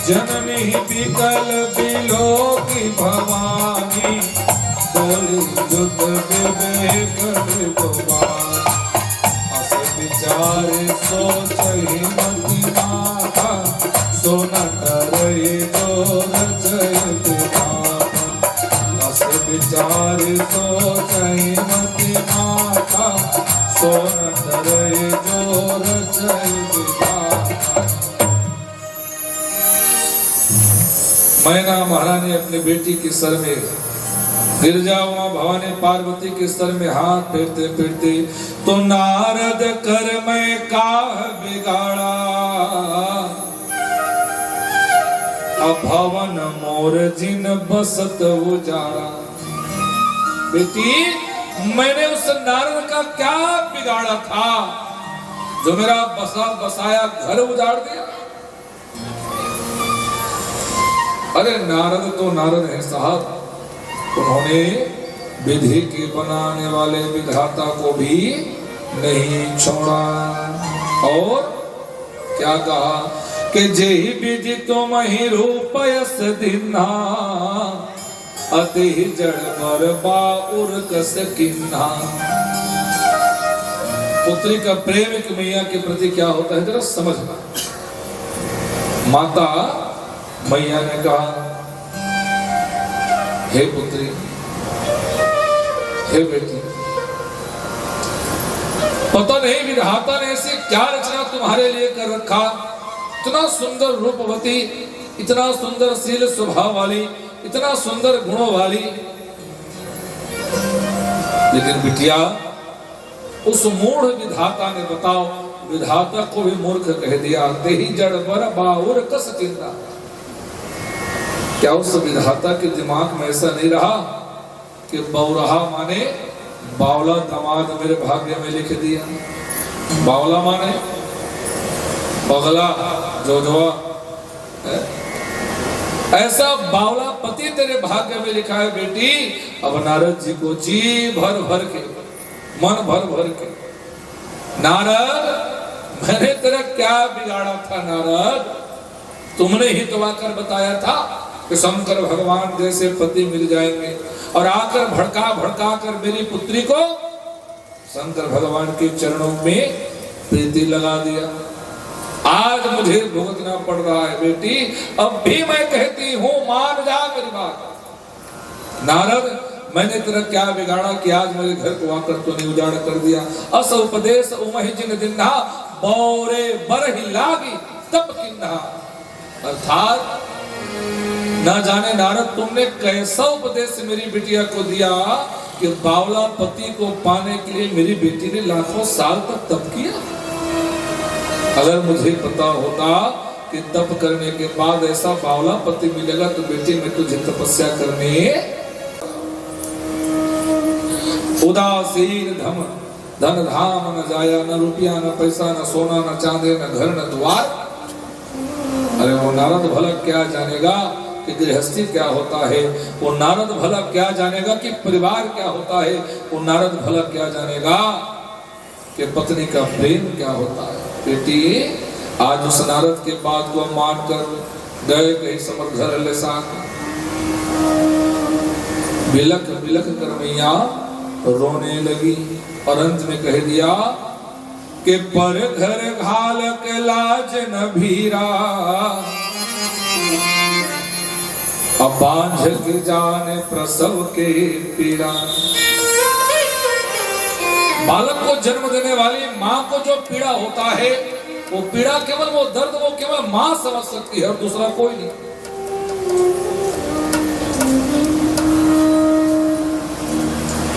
जननी विकल बिलो की भवानी, बोली जुत विवेक विद्वान, अस विचार सोचहि मति माता, सोना तरई जो रचयत दाता, अस विचार सोचहि मति माता, सोना तरई जो रचयत दाता। मैना महारानी अपनी बेटी के सर में, गिरजा उमा भवानी पार्वती के सर में हाथ फेरते फेरते, तो नारद कर मैं काह बिगाड़ा, अभवन मोर जिन बसत उजाड़ा। बेटी, मैंने उस नारद का क्या बिगाड़ा था जो मेरा बसा बसाया घर उजाड़ दिया? अरे नारद तो नारद है साहब, उन्होंने विधि के बनाने वाले विधाता को भी नहीं छोड़ा। और क्या कहा कि जेहि विधि तुम ही रूपयस दिन्हा, अति जड़ बर बाउर कस किन्हा। पुत्री का प्रेम एक मैया के प्रति क्या होता है जरा समझना। माता मैया ने कहा, हे पुत्री, हे बेटी, पता नहीं विधाता ने ऐसे क्या रचना तुम्हारे लिए कर रखा, इतना सुंदर रूपवती, इतना सुंदर शील स्वभाव वाली, इतना सुंदर गुणों वाली, लेकिन बिटिया उस मूढ़ विधाता ने, बताओ, विधाता को भी मूर्ख कह दिया। तेहि जड़ बर बाउर कस चिंता। क्या उस विधाता के दिमाग में ऐसा नहीं रहा कि बौरहा माने बावला दामाद मेरे भाग्य में लिख दिया? बावला माने पगला जोजवा, ऐसा बावला पति तेरे भाग्य में लिखा है बेटी। अब नारद जी को जी भर भर के, मन भर भर के, नारद मैंने तेरा क्या बिगाड़ा था नारद? तुमने ही तो आकर बताया था कि शंकर भगवान जैसे पति मिल जाएंगे, और आकर भड़का भड़का कर मेरी पुत्री को शंकर भगवान के चरणों में प्रीति लगा दिया। आज मुझे भुगतना पड़ रहा है बेटी। अब भी मैं कहती हूँ मान जा मेरी बात। नारद, मैंने तेरा क्या बिगाड़ा कि आज मेरे घर को आकर तूने उजाड़ कर दिया? अस उपदेश उमहि जिन दिन्हा, बौरे बरहि लागी तप किन्हा। अर्थात ना जाने नारद तुमने कैसा उपदेश मेरी बिटिया को दिया कि बावला पति को पाने के लिए मेरी बेटी ने लाखों साल तक तप किया। अगर मुझे पता होता कि तप करने के बाद ऐसा बावला पति मिलेगा तो बेटी मैं तुझे तपस्या करने। उदासीन धन धाम न जाया, न रुपया न पैसा न सोना न चांदी न घर न द्वार। अरे वो नारद भला क्या जानेगा कि गृहस्थी क्या होता है? वो नारद भला क्या जानेगा कि परिवार क्या होता है? वो नारद भला क्या जानेगा कि पत्नी का प्रेम क्या होता है? बेटी, आज उस नारद के बात को मान कर गए कहीं समर घर ले साथ, बिलख बिलख कर मैया रोने लगी और अंत में कह दिया कि पर घर घाल के लाज न भीरा, अब बांझ के जाने प्रसव के पीड़ा। बालक को जन्म देने वाली माँ को जो पीड़ा होता है, वो पीड़ा केवल, वो दर्द वो केवल माँ समझ सकती है और दूसरा कोई नहीं।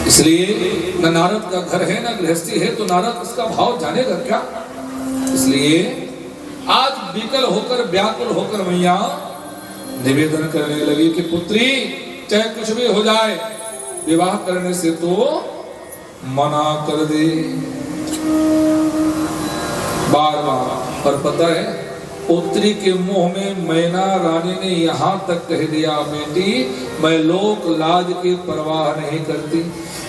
इसलिए न नारद का घर है न गृहस्थी है, तो नारद इसका भाव जानेगा क्या? इसलिए आज विकल होकर व्याकुल होकर मैया निवेदन करने लगी कि पुत्री, चाहे कुछ भी हो जाए, विवाह करने से तो मना कर दे बार बार। पर पता है पुत्री के मुंह में मैना रानी ने यहाँ तक कह दिया, बेटी मैं लोक लाज की परवाह नहीं करती,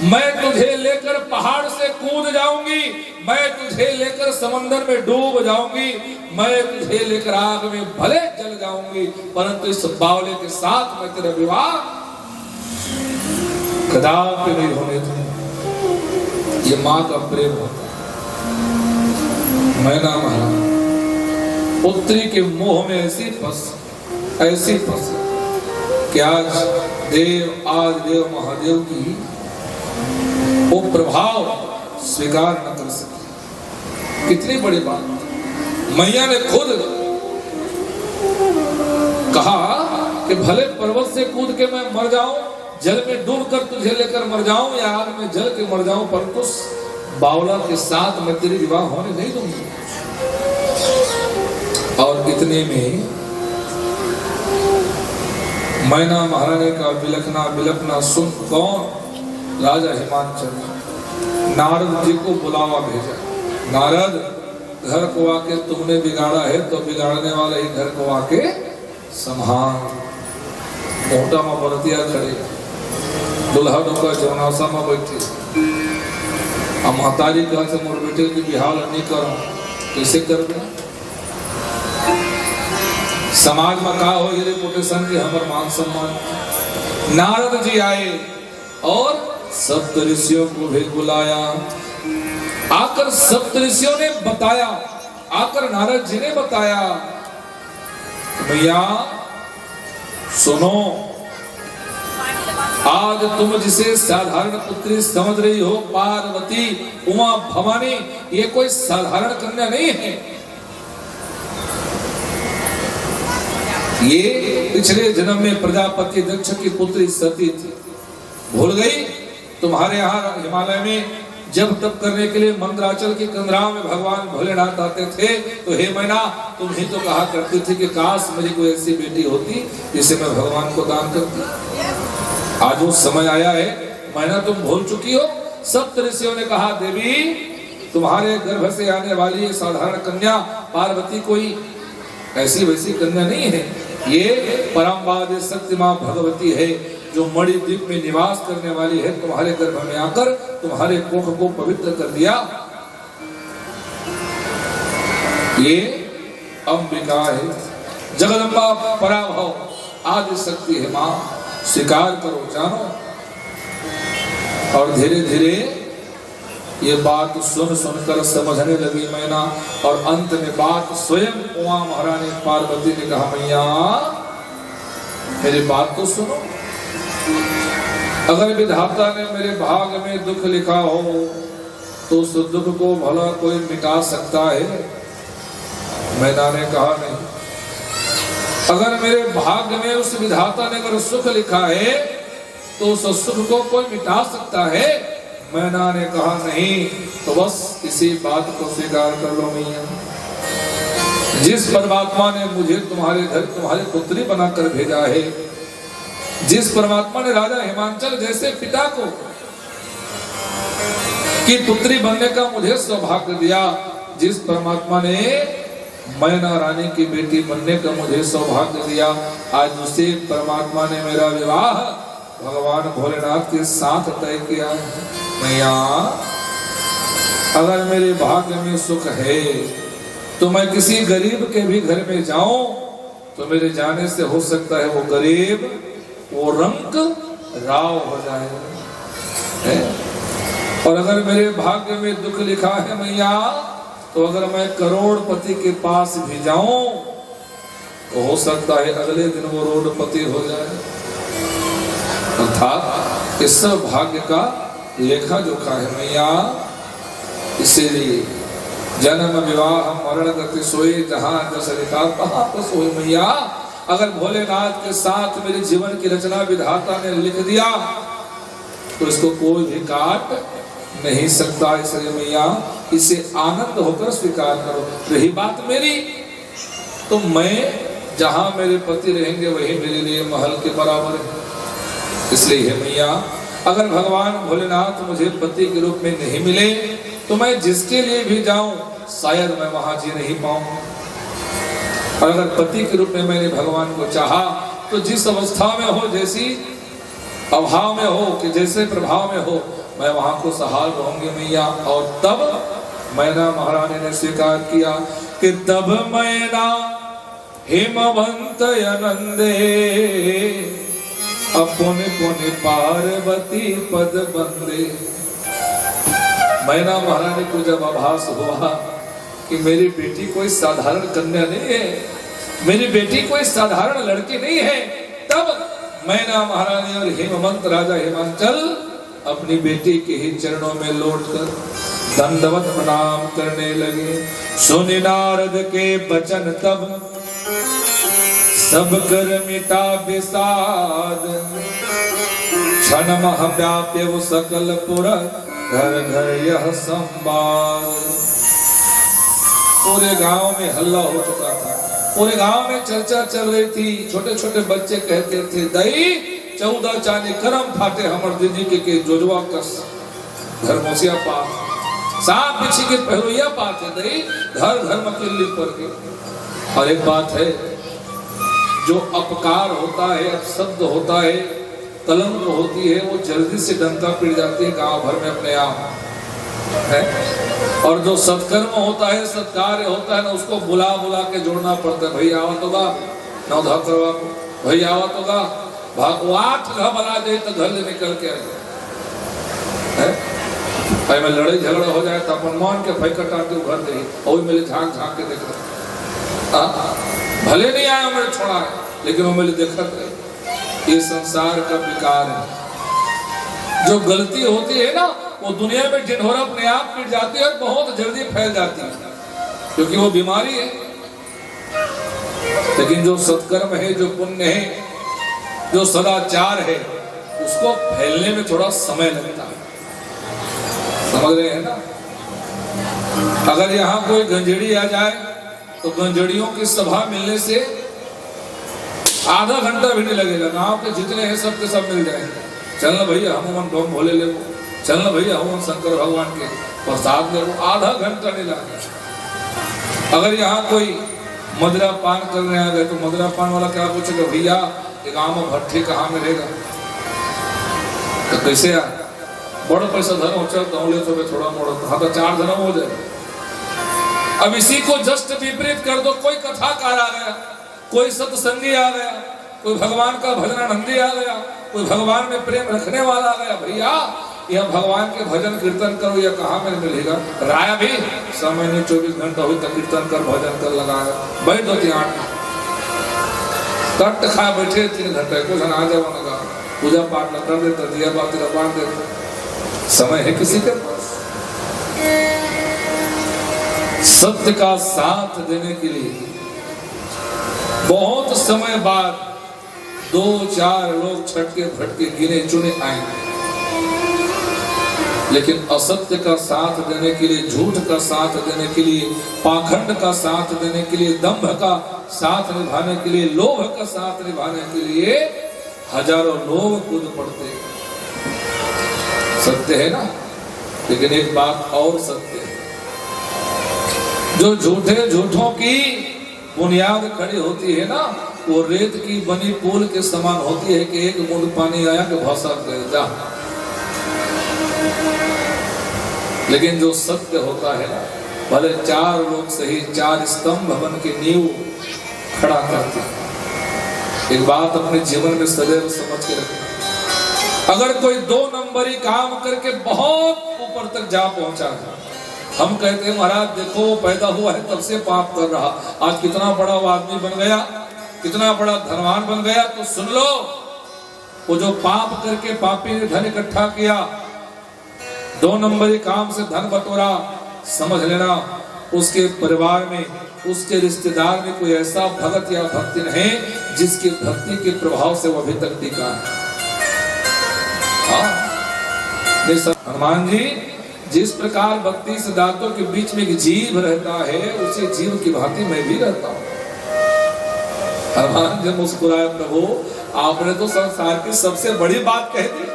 मैं तुझे लेकर पहाड़ से कूद जाऊंगी, मैं तुझे लेकर समंदर में डूब जाऊंगी, मैं तुझे लेकर आग में भले जल जाऊंगी, परंतु इस बावले के साथ मैं तेरा विवाह कदापि नहीं होने दूंगी। ये माँ का प्रेम होता है। मैना महाराज पुत्री के मुंह में ऐसी फंस कि आज देव महादेव की वो प्रभाव स्वीकार न कर सके। कितनी बड़ी बात। मैया ने खुद कहा कि भले पर्वत से कूद के मैं मर जाऊं, जल में डूब कर तुझे लेकर मर जाऊं या आग में जल के मर जाऊं, परंतु बावला के साथ मैं तेरी विवाह होने नहीं दूंगी। और इतने में मैना महारानी का बिलखना सुन कौन? राजा हिमांचल नारद जी को बुलावा भेजा। नारद, घर को आके तुमने बिगाड़ा है तो बिगाड़ने वाला ही घर को आके संभाल। मोटा में बरतिया खड़े, दुल्हा डोका जौनासा में बैठे, अब महतारी कहा से मोर बेटे की बिहार नहीं करो, कैसे कर दे? समाज में का हो ये रेपुटेशन की हमर मान सम्मान। नारद जी आए और सप्त ऋषियों को भी बुलाया। आकर सप्त ऋषियों ने बताया, आकर नारद जी ने बताया, भैया सुनो, आज तुम जिसे साधारण पुत्री समझ रही हो, पार्वती, उमा, भवानी, ये कोई साधारण कन्या नहीं है। ये पिछले जन्म में प्रजापति दक्ष की पुत्री सती थी। भूल गई? तुम्हारे यहाँ हिमालय में जब तप करने के लिए मंदराचल की कंदराओं में भगवान भोलेनाथ आते थे, तो हे मैना, तुम ही तो कहा करती थी कि काश मुझे कोई ऐसी बेटी होती जिसे मैं भगवान को दान करती। आज वो समय आया है, मैना तुम भूल चुकी हो। सप्त ऋषियों ने कहा, देवी तुम्हारे गर्भ से आने वाली ये साधारण कन्या पार्वती कोई ऐसी वैसी कन्या नहीं है, ये परमवादी शक्ति मां भगवती है, जो मणिद्वीप में निवास करने वाली है। तुम्हारे गर्भ में आकर तुम्हारे कोख को पवित्र कर दिया। ये अंबिका है, जगदम्बा पराभव आदि शक्ति है मां, स्वीकार करो, जानो। और धीरे धीरे ये बात सुनकर समझने लगी मैना, और अंत में बात स्वयं उमा महारानी पार्वती ने कहा, मैया मेरी बात तो सुनो, अगर विधाता ने मेरे भाग में दुख लिखा हो तो उस दुख को भला कोई मिटा सकता है? मैना ने कहा नहीं। अगर मेरे भाग्य में उस विधाता ने अगर सुख लिखा है तो उस सुख को कोई मिटा सकता है? मैना ने कहा नहीं। तो बस इसी बात को स्वीकार कर लो मैया, जिस परमात्मा ने मुझे तुम्हारे घर तुम्हारी पुत्री बनाकर भेजा है, जिस परमात्मा ने राजा हिमांचल जैसे पिता को की पुत्री बनने का मुझे सौभाग्य दिया, जिस परमात्मा ने मैना रानी की बेटी बनने का मुझे सौभाग्य दिया, आज उसी परमात्मा ने मेरा विवाह भगवान भोलेनाथ के साथ तय किया है। मैया अगर मेरे भाग्य में सुख है तो मैं किसी गरीब के भी घर में जाऊं तो मेरे जाने से हो सकता है वो गरीब वो रंक राव हो जाए। और अगर मेरे भाग्य में दुख लिखा है मैया, तो अगर मैं करोड़पति के पास भी जाऊं तो हो सकता है अगले दिन वो रोडपति हो जाए। अर्थात इस सब भाग्य का लेखा जोखा है मैया। इसीलिए जन्म विवाह मरण गति सोए जहां जस लिखा तहां तो सोए मैया। अगर भोलेनाथ के साथ मेरे जीवन की रचना विधाता ने लिख दिया तो इसको कोई भी काट नहीं सकता। इसलिए मैया इसे आनंद होकर स्वीकार करो। रही बात मेरी, तो मैं जहां मेरे पति रहेंगे वही मेरे लिए महल के बराबर है। इसलिए है मैया अगर भगवान भोलेनाथ मुझे पति के रूप में नहीं मिले तो मैं जिसके लिए भी जाऊं शायद मैं वहां जी नहीं पाऊं। और अगर पति के रूप में मैंने भगवान को चाहा तो जिस अवस्था में हो, जैसी अभाव में हो कि जैसे प्रभाव में हो, मैं वहां को सहाल रहूंगी मैया। और तब मैना महारानी ने स्वीकार किया कि तब मैना हिमवंत आनंदे अपने पुण्य पार्वती पद बंदे। मैना महारानी को जब आभास हुआ कि मेरी बेटी कोई साधारण कन्या नहीं है, मेरी बेटी कोई साधारण लड़की नहीं है, तब मैना महारानी और हिमवंत राजा हिमांचल अपनी बेटी के ही चरणों में लौटकर दंडवत प्रणाम करने लगे। सुनि नारद के वचन तब सब कर मिटा विषाद, क्षण मह व्याप्य वो सकल पुर घर घर यह संवाद। पूरे गांव में हल्ला हो चुका था, पूरे गांव में चर्चा चल रही थी। छोटे छोटे बच्चे कहते थे दई 14 चानी करम फाटे हमर दीदी के जोजवा कस घर मोसिया पास सांप बिछी के पहलुया पाते दई घर घर मकिल्ली पर के। और एक बात है, जो अपकार होता है, अपशब्द होता है, कलंक होती है, वो जल्दी से डंका पिट जाती है गांव भर में अपने आप है। और जो सत्कर्म होता है, सत्कार्य होता है ना, उसको बुला बुला के जोड़ना पड़ता है। भैया आवा तो गा नौधा करवा को, भैया आवा तो गा भागवाट घर बना जाए तो घर से निकल के आए में लड़ाई झगड़ा हो जाए तो अपन मान के भाई कटाते घर दे और मेरे झांक झांक के देख रहे, भले नहीं आया मेरे छोड़ा है, लेकिन वो मेरे देखत रहे। ये संसार का विकार है। जो गलती होती है ना, वो दुनिया में ढिढोरा अपने आप पिट जाती है और बहुत जल्दी फैल जाती है, क्योंकि वो बीमारी है। लेकिन जो सत्कर्म है, जो पुण्य है, जो सदाचार है, उसको फैलने में थोड़ा समय लगता है। समझ रहे हैं ना? अगर यहाँ कोई गंजेड़ी आ जाए तो गंजेड़ियों की सभा मिलने से आधा घंटा भी नहीं लगेगा। गांव के जितने हैं सब के सब मिल जाएंगे। चलना भैया हम बम भोले ले, चलना भैया हम शंकर भगवान के प्रसाद ले, आधा घंटा नहीं लगेगा। अगर यहाँ कोई मदिरा पान करने आ गए तो मदिरा पान वाला क्या पूछेगा, भैया ये गाँव में भट्टी कहाँ मिलेगा? तो कैसे यार बड़ा पैसा धन हो चल दौले तो थोड़ा मोड़ा, हाँ तो 4 धन हो जाए। अब इसी को जस्ट विपरीत कर दो, कोई कथाकार आ गया, कोई सत्संगी आ गया, कोई भगवान का भजनानंदी आ गया, कोई भगवान में प्रेम रखने वाला आ गया, भैया यह भगवान के भजन कीर्तन करो, यह कहाँ में मिलेगा? राया भी समय नहीं 24 घंटा हुई तक कीर्तन कर भजन कर लगाया, बैठ दो 3 कट खा बैठे 3 घंटे कुछ आ जाओ लगा, पूजा पाठ कर देता, दिया बात बांट देता। समय है किसी के पास सत्य का साथ देने के लिए? बहुत समय बाद 2-4 लोग छटके फटके गिने चुने आएंगे, लेकिन असत्य का साथ देने के लिए, झूठ का साथ देने के लिए, पाखंड का साथ देने के लिए, दंभ का साथ निभाने के लिए, लोभ का साथ निभाने के लिए हजारों लोग कूद पड़ते हैं। सत्य है ना? लेकिन एक बात और सत्य है, जो झूठों की बुनियाद खड़ी होती है ना, वो रेत की बनी पुल के समान होती है कि एक बूंद पानी आया कि भसा गए जा। लेकिन जो सत्य होता है ना, भले 4 लोग सही 4 स्तंभ बन के नींव खड़ा करते हैं। एक बात अपने जीवन में सदैव समझ के रखें, अगर कोई 2 नंबरी काम करके बहुत ऊपर तक जा पहुंचा है, हम कहते हैं महाराज देखो वो पैदा हुआ है तब से पाप कर रहा, आज कितना बड़ा वो आदमी बन गया, कितना बड़ा धनवान बन गया, तो सुन लो, वो जो पाप करके पापी ने धन इकट्ठा किया, 2 नंबरी काम से धन बटोरा, समझ लेना उसके परिवार में, उसके रिश्तेदार में कोई ऐसा भगत या भक्ति नहीं जिसकी भक्ति के प्रभाव से वो अभी तक टिका है। हनुमान जी जिस प्रकार भक्ति से दांतों के बीच में एक जीव रहता है, उसी जीव की भांति मैं भी रहता हूँ। हनुमान जब मुस्कुराए, प्रभु आपने तो संसार की सबसे बड़ी बात कह दी,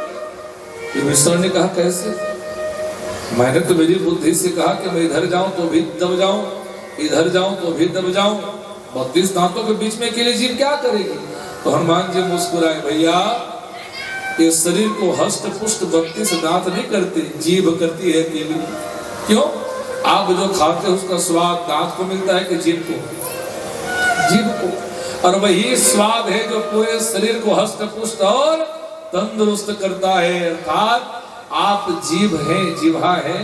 विभीषण ने कहा कैसे? मैंने तो मेरी बुद्धि से कहा कि मैं इधर जाऊं तो भी दब जाऊं, इधर जाऊं तो भी दब जाऊं, 32 दांतों के बीच में अकेली जीभ क्या करेगी? तो हनुमान जी मुस्कुराए, भैया ये शरीर को हष्ट पुष्ट 32 दांत नहीं करती, जीभ करती है अकेली। क्यों? आप जो खाते हो उसका स्वाद दांत को मिलता है कि जीभ को? जीभ को। और वही स्वाद है जो पूरे शरीर को हष्ट पुष्ट और तंदुरुस्त करता है। अर्थात आप जीभ हैं, जिह्वा है,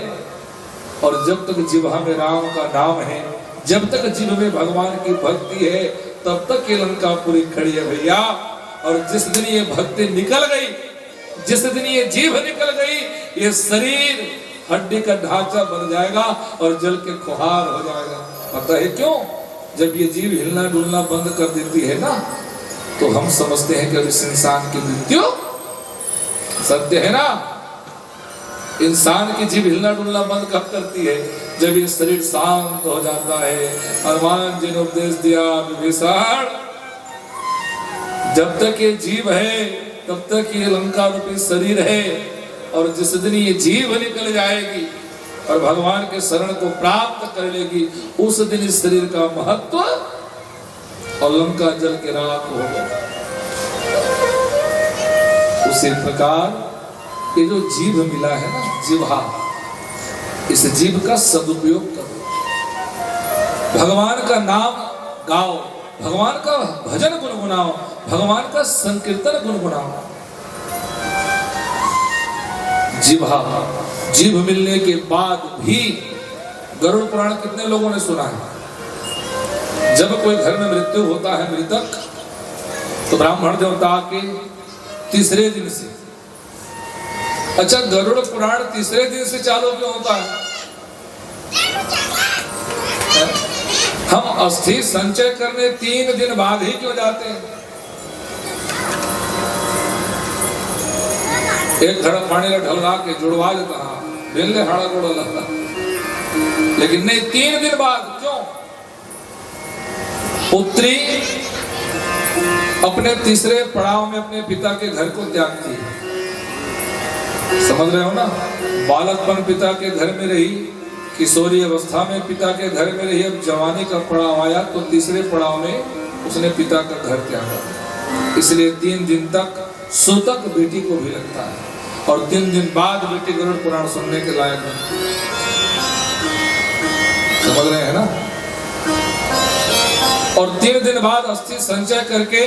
और जब तक जिह्वा में राम का नाम है, जब तक जीभ में भगवान की भक्ति है, तब तक ये लंका पूरी खड़ी है भैया। और जिस दिन ये भक्ति निकल गई, जिस दिन ये जीभ निकल गई, ये शरीर हड्डी का ढांचा बन जाएगा और जल के खुहार हो जाएगा। पता है क्यों? जब ये जीभ हिलना डुलना बंद कर देती है ना, तो हम समझते हैं कि अब इस इंसान की मृत्यु सत्य है ना। इंसान की जीभ हिलना डुलना बंद कब करती है? जब ये शरीर शांत हो जाता है। हनुमान जी ने उपदेश दिया, विभीषण जब तक ये जीभ है तब तक ये लंका रूपी शरीर है, और जिस दिन ये जीभ निकल जाएगी और भगवान के शरण को प्राप्त कर लेगी, उस दिन इस शरीर का महत्व और लंका जल के राख होगा। उसी प्रकार ये जो जीभ मिला है ना, जिह्वा, इस जीभ का सदुपयोग करो, भगवान का नाम गाओ, भगवान का भजन गुनगुनाओ, भगवान का संकीर्तन गुनगुनाओ। जिह्वा, जीभ मिलने के बाद भी गरुड़ पुराण कितने लोगों ने सुना है? जब कोई घर में मृत्यु होता है, मृतक, तो ब्राह्मण देवता के तीसरे दिन से। अच्छा, गरुड़ पुराण तीसरे दिन से चालू क्यों होता है? हम अस्थि संचय करने 3 दिन बाद ही क्यों जाते हैं? एक घड़ा पानी का ढलगा के जुड़वा देता, बेलने हाड़ा गोड़ा लगता, लेकिन नहीं, 3 दिन बाद। क्यों? पुत्री अपने तीसरे पड़ाव में अपने पिता के घर को त्यागती है। समझ रहे हो ना? बालकपन पिता के घर में रही, किशोरी अवस्था में पिता के घर में रही, अब जवानी का पड़ाव आया तो तीसरे पड़ाव में उसने पिता का घर त्यागा। इसलिए 3 दिन तक सूतक बेटी को भी लगता है, और 3 दिन बाद बेटी गरुड़ पुराण सुनने के लायक है। समझ रहे हैं ना? और 3 दिन बाद अस्थि संचय करके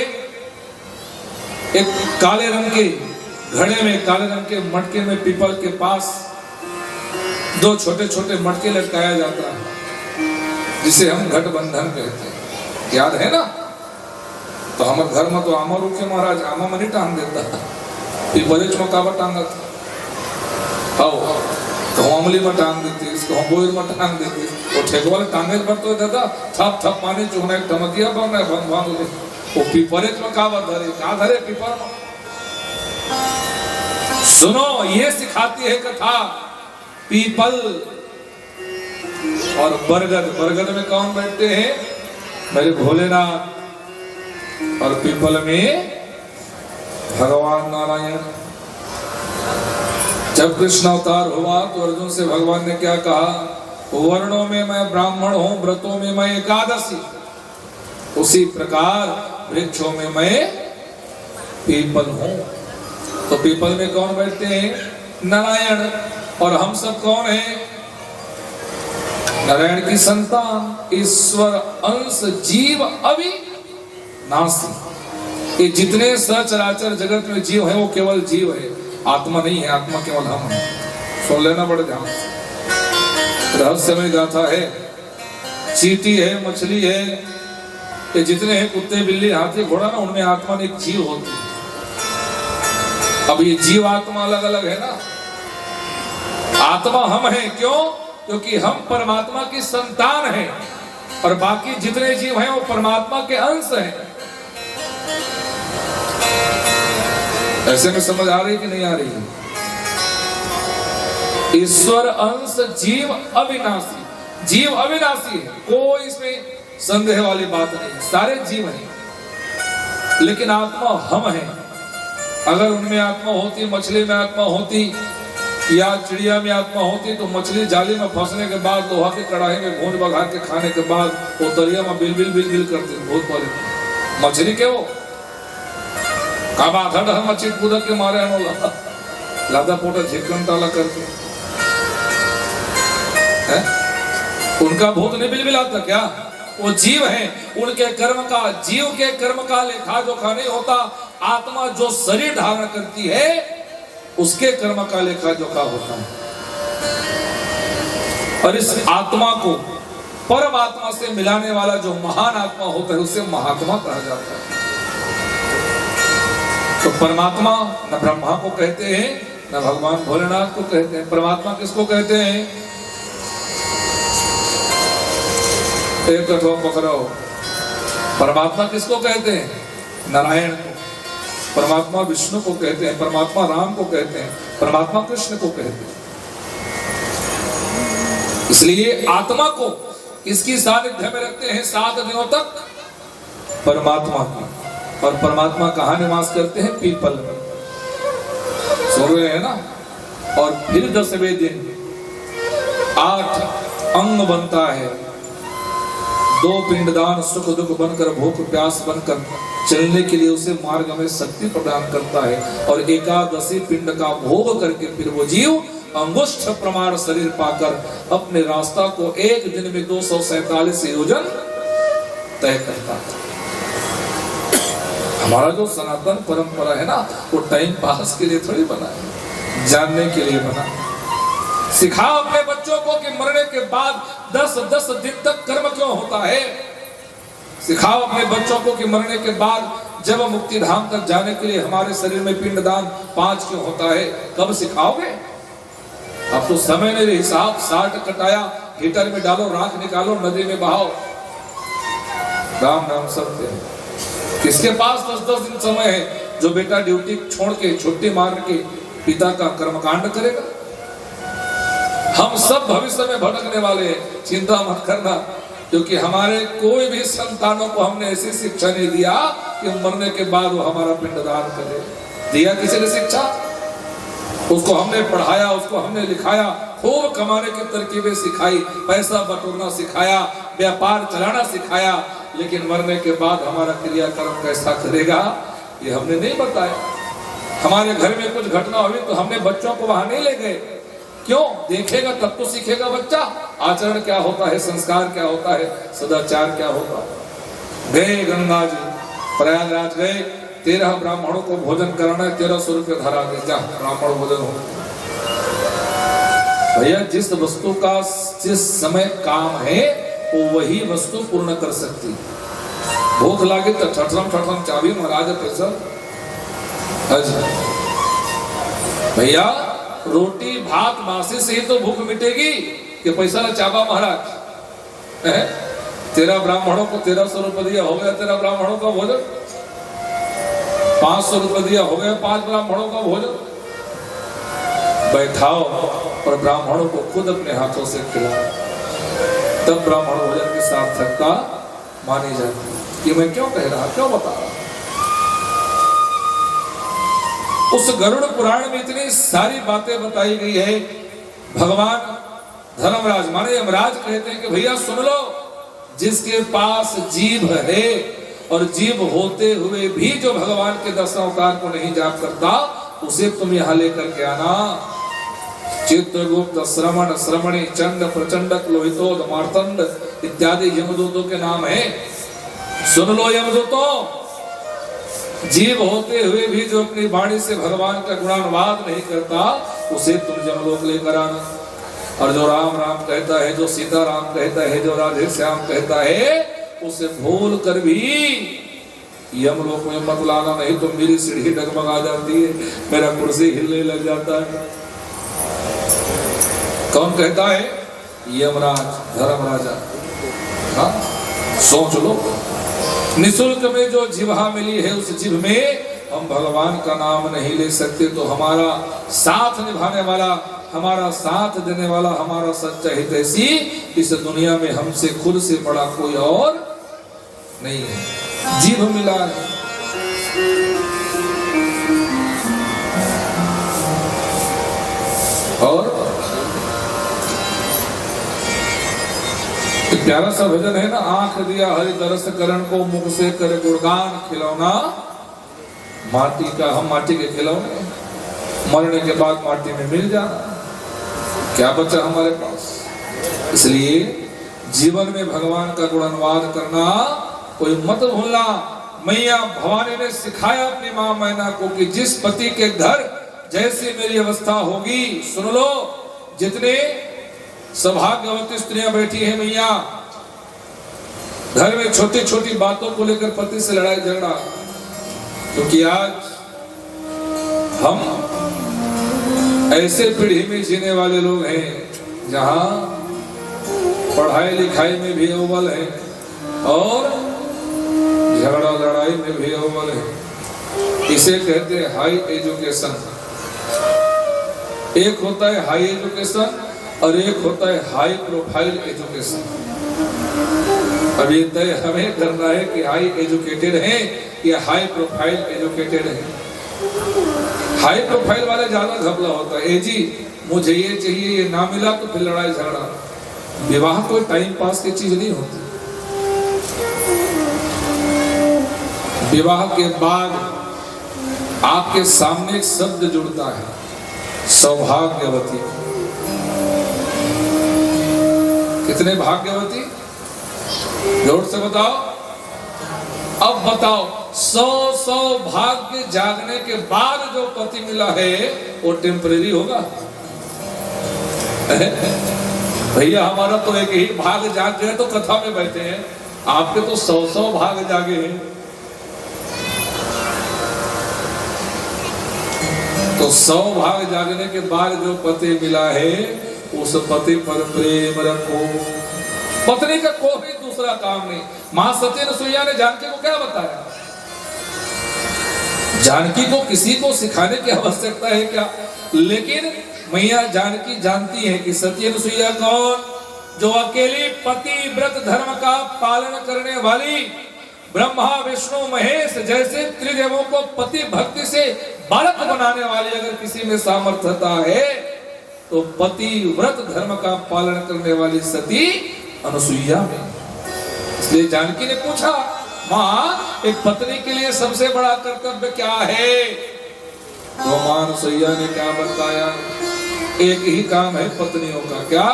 एक काले रंग के घड़े में, काले रंग के मटके में, पीपल के पास 2 छोटे छोटे मटके लटकाया जाता है, जिसे हम घट बंधन कहते हैं। याद है ना? तो हमारे घर में तो आमा रुके महाराज, आमा मनी टांग देता, पीपले चौकावा टांगत, कहूँ अमली में टांग देती, कहूँ बोर में टांग देती, वो ठेकवाले टांगे पर तो दादा थप थप पानी चुहना, एक टमकिया बनना है भंग भांग, वो पीपले चौकावा धरे, कहाँ धरे? पीपल में। सुनो, ये सिखाती है कथा। पीपल और बरगद, बरगद में कौन बैठते हैं? मेरे भोलेनाथ, और पीपल में भगवान नारायण। जब कृष्ण अवतार हुआ तो अर्जुन से भगवान ने क्या कहा? वर्णों में मैं ब्राह्मण हूं, व्रतों में मैं एकादशी, उसी प्रकार वृक्षों में मैं पीपल हूं। तो पीपल में कौन बैठते हैं? नारायण। और हम सब कौन हैं? नारायण की संतान, ईश्वर अंश, जीव अविनाशी। ये जितने सचराचर जगत में जीव है वो केवल जीव है, आत्मा नहीं है। आत्मा केवल हम है। सुन लेना पड़े ध्यान से। रहस्यमय गाथा है। चींटी है, मछली है, ये जितने हैं, कुत्ते बिल्ली हाथी घोड़ा ना, उनमें आत्मा एक जीव होती है। अब ये जीव आत्मा अलग अलग है ना। आत्मा हम हैं, क्यों? क्योंकि हम परमात्मा की संतान हैं, और बाकी जितने जीव हैं वो परमात्मा के अंश हैं। ऐसे में समझ आ रही कि नहीं आ रही? ईश्वर अंश, जीव अविनाशी। जीव अविनाशी है, कोई इसमें संदेह वाली बात नहीं, सारे जीव हैं, लेकिन आत्मा हम हैं। अगर उनमें आत्मा होती, मछली में आत्मा होती या चिड़िया में आत्मा होती, तो मछली जाली में फंसने के बाद लोहा की कढ़ाई में भून बघार के खाने के बाद वो दरिया में बिल बिल बिल बिल करती। बहुत बड़ी मछली के वो काबा धड़ मछली कूद के मारे हम लादा पोटा झिकन ताला करके है? उनका भूत नहीं बिलबिलाता क्या? वो जीव हैं, उनके कर्म का, जीव के कर्म का लेखा जोखा नहीं होता। आत्मा जो शरीर धारण करती है उसके कर्म का लेखा जोखा होता है। और इस आत्मा को परमात्मा से मिलाने वाला जो महान आत्मा होता है उसे महात्मा कहा जाता है। तो परमात्मा न ब्रह्मा को कहते हैं न भगवान भोलेनाथ को कहते हैं। परमात्मा किसको कहते हैं? एक कठोर पकड़ो, परमात्मा किसको कहते हैं? नारायण को। परमात्मा विष्णु को कहते हैं, परमात्मा राम को कहते हैं, परमात्मा कृष्ण को कहते हैं। इसलिए आत्मा को किसकी सानिध्य में रखते हैं 7 दिनों तक? परमात्मा की। और परमात्मा कहाँ निवास करते हैं? पीपल में। सो रहे हैं ना। और फिर 10वें दिन 8 अंग बनता है। 2 पिंडदान सुख दुख बनकर, भूख प्यास बनकर चलने के लिए उसे मार्ग में शक्ति प्रदान करता है। और 11 पिंड का भोग करके फिर वो जीव अंगुष्ठ प्रमाण शरीर पाकर अपने रास्ता को एक दिन में 247 योजन तय करता है। हमारा जो सनातन परंपरा है ना, वो टाइम पास के लिए थोड़ी बना है, जानने के लिए बना है। सिखाओ अपने बच्चों को कि मरने के बाद 10-10 दिन तक कर्म क्यों होता है। सिखाओ अपने बच्चों को कि मरने के बाद जब मुक्ति धाम तक जाने के लिए हमारे शरीर में पिंडदान 5 क्यों होता है। कब सिखाओगे? अब तो समय ने हिसाब 60 कटाया, हीटर में डालो, राख निकालो, नदी में बहाओ। राम नाम सत्य है। किसके पास 10-10 दिन समय है जो बेटा ड्यूटी छोड़ के छुट्टी मार के पिता का कर्मकांड करेगा? हम सब भविष्य में भटकने वाले हैं, चिंता मत करना। क्योंकि हमारे कोई भी संतानों को हमने ऐसी शिक्षा नहीं दिया कि मरने के बाद वो हमारा पिंडदान करे। दिया किसी ने शिक्षा? उसको हमने पढ़ाया, उसको हमने लिखाया, खूब कमाने की तरकीबें सिखाई, पैसा बटोरना सिखाया, व्यापार चलाना सिखाया। लेकिन मरने के बाद हमारा क्रियाकर्म कैसा करेगा ये हमने नहीं बताया। हमारे घर में कुछ घटना हुई तो हमने बच्चों को वहां नहीं ले गए। क्यों? देखेगा तब तो सीखेगा बच्चा। आचरण क्या होता है, संस्कार क्या होता है, सदाचार क्या होता है। गए गंगा जी, प्रयागराज गए, 13 ब्राह्मणों को भोजन कराना है, 1300 रुपये धरा के जा ब्राह्मण भोजन हो। भैया जिस वस्तु का जिस समय काम है वो वही वस्तु पूर्ण कर सकती। भूख लागे तो ठठरम चाबी महाराज पैसा। भैया रोटी भात मासी से ही तो भूख मिटेगी कि पैसा ना चाबा महाराज। 13 ब्राह्मणों को 1300 रुपये दिया, हो गया 13 ब्राह्मणों का भोजन। 500 रुपये दिया, हो गया 5 ब्राह्मणों का भोजन। बैठाओ और ब्राह्मणों को खुद अपने हाथों से खिलाओ, तब ब्राह्मण भोजन की सार्थकता मानी जाती है। ये मैं क्यों कह रहा, क्यों बता रहा? उस गरुड़ पुराण में इतनी सारी बातें बताई गई है। भगवान धर्मराज माने यमराज कहते हैं कि भैया सुन लो, जिसके पास जीभ है और जीभ होते हुए भी जो भगवान के 10 अवतार को नहीं जाप करता, उसे तुम यहां लेकर के आना। चित्रगुप्त, श्रवण, श्रमणी, चंड, प्रचंडक, लोहितोद, मार्तंड इत्यादि यमदूतों के नाम है। सुन लो यमदूतों, जीव होते हुए भी जो अपनी वाणी से भगवान का गुणानुवाद नहीं करता, उसे तुम जमलोक लेकर आना। और जो राम राम कहता है, जो सीता राम कहता है, जो राधे श्याम कहता है, उसे भूल कर भी यमलोक में मत लाना, नहीं तो मेरी सीढ़ी डगमगा जाती है, मेरा कुर्सी हिलने लग जाता है। कौन कहता है? यमराज, धर्मराजा। हाँ, सोच लो, निःशुल्क में जो जिह्वा मिली है उस जिह्व में हम भगवान का नाम नहीं ले सकते, तो हमारा साथ निभाने वाला, हमारा साथ देने वाला, हमारा सच्चा हितैषी इस दुनिया में हमसे खुद से बड़ा कोई और नहीं है। जीभ मिला है। और एक प्यारा सा भजन है ना, आंख दिया हरि दरस करण को, मुख से करे गुणगान खिलौना माटी का। हम माटी के खिलौने, मरने के बाद माटी में मिल जाना, क्या बचा हमारे पास। इसलिए जीवन में भगवान का गुणानुवाद करना कोई मत भूलना। मैया भवानी ने सिखाया अपनी मां मैना को कि जिस पति के घर जैसी मेरी अवस्था होगी, सुन लो, जितने सौभाग्यवती स्त्रियां बैठी हैं मैया, घर में छोटी छोटी बातों को लेकर पति से लड़ाई झगड़ा, क्योंकि आज हम ऐसे पीढ़ी में जीने वाले लोग हैं जहां पढ़ाई लिखाई में भी अव्वल है और झगड़ा लड़ाई में भी अव्वल है। इसे कहते हैं हाई एजुकेशन। एक होता है हाई एजुकेशन और एक होता है हाई प्रोफाइल एजुकेशन। अब ये तय हमें करना है कि हाई एजुकेटेड है या हाई प्रोफाइल एजुकेटेड है। हाई प्रोफाइल वाले ज्यादा घपला होता है, ए जी मुझे ये चाहिए, ये ना मिला तो फिर लड़ाई झगड़ा। विवाह कोई टाइम पास की चीज नहीं होती। विवाह के बाद आपके सामने एक शब्द जुड़ता है, सौभाग्यवती। कितने भाग्यवती, जोर से बताओ। अब बताओ, 100 भाग्य जागने के बाद जो पति मिला है वो टेम्परेरी होगा? भैया हमारा तो एक ही भाग जाग गए तो कथा में बैठे हैं, आपके तो 100 भाग जागे हैं। तो 100 भाग जागने के बाद जो पति मिला है उस पति पर प्रेम रखो। पत्नी का कोई दूसरा काम नहीं। मां सती अनुसुईया ने जानकी को क्या बताया? जानकी को किसी को सिखाने की आवश्यकता है क्या? लेकिन मैया जानकी जानती है कि सती अनुसुईया कौन? जो अकेली पति व्रत धर्म का पालन करने वाली, ब्रह्मा विष्णु महेश जैसे त्रिदेवों को पति भक्ति से बालक बनाने वाली अगर किसी में सामर्थ्यता है तो पति व्रत धर्म का पालन करने वाली सती अनुसुईया में। इसलिए जानकी ने पूछा, मां एक पत्नी के लिए सबसे बड़ा कर्तव्य क्या है? तो मां अनुसुईया ने क्या बताया? एक ही काम है पत्नियों का, क्या?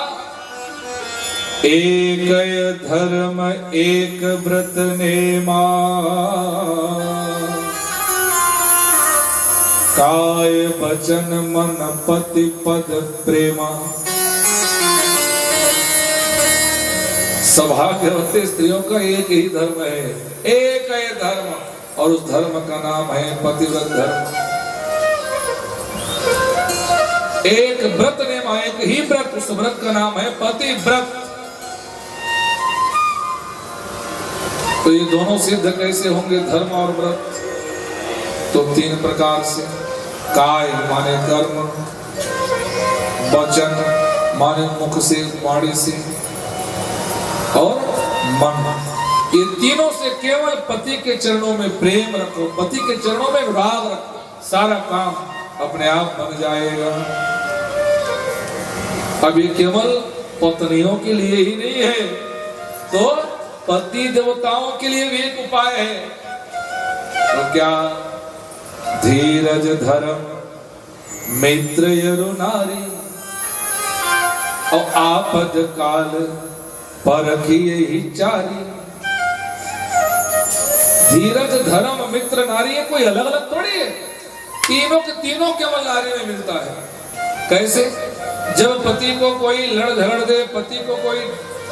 एक धर्म एक व्रत नेमा, काय वचन मन पति पद प्रेमा। सौभाग्यवती स्त्रियों का एक ही धर्म है, एक ही धर्म, और उस धर्म का नाम है पतिव्रत धर्म। एक व्रत नेमा, एक ही व्रत, उस व्रत का नाम है पतिव्रत। तो ये दोनों सिद्ध कैसे होंगे, धर्म और व्रत? तो 3 प्रकार से। काय माने कर्म, वचन माने मुख से वाणी से, और मन। ये तीनों से केवल पति के चरणों में प्रेम रखो, पति के चरणों में राग रखो, सारा काम अपने आप बन जाएगा। अब ये केवल पत्नियों के लिए ही नहीं है, तो पति देवताओं के लिए भी एक उपाय है। तो क्या? धीरज धर्म मित्र यरु नारी, और आपद काल परखिए ही चारी। धीरज धर्म मित्र नारी है, कोई अलग अलग थोड़ी है, तीनों के तीनों केवल नारी में मिलता है। कैसे? जब पति को कोई लड़ झगड़ दे, पति को कोई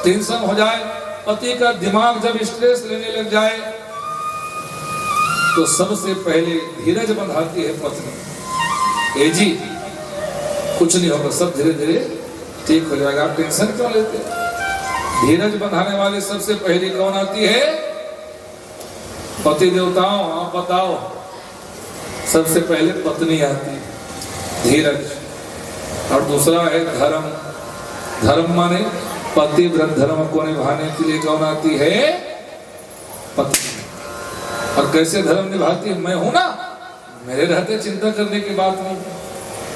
टेंशन हो जाए, पति का दिमाग जब स्ट्रेस लेने लग जाए, तो सबसे पहले धीरज बंधाती है पत्नी। ए जी कुछ नहीं होगा, सब धीरे धीरे ठीक हो जाएगा, आप टेंशन क्यों लेते? धीरज बंधाने वाले सबसे पहले कौन आती है? पति देवताओं, आप बताओ। सबसे पहले पत्नी आती है, धीरज। और दूसरा है धर्म। धर्म माने पति व्रत धर्म को निभाने के लिए कौन आती है? पत्नी। और कैसे धर्म निभाती है? मैं हूं ना, मेरे रहते चिंता करने की बात नहीं।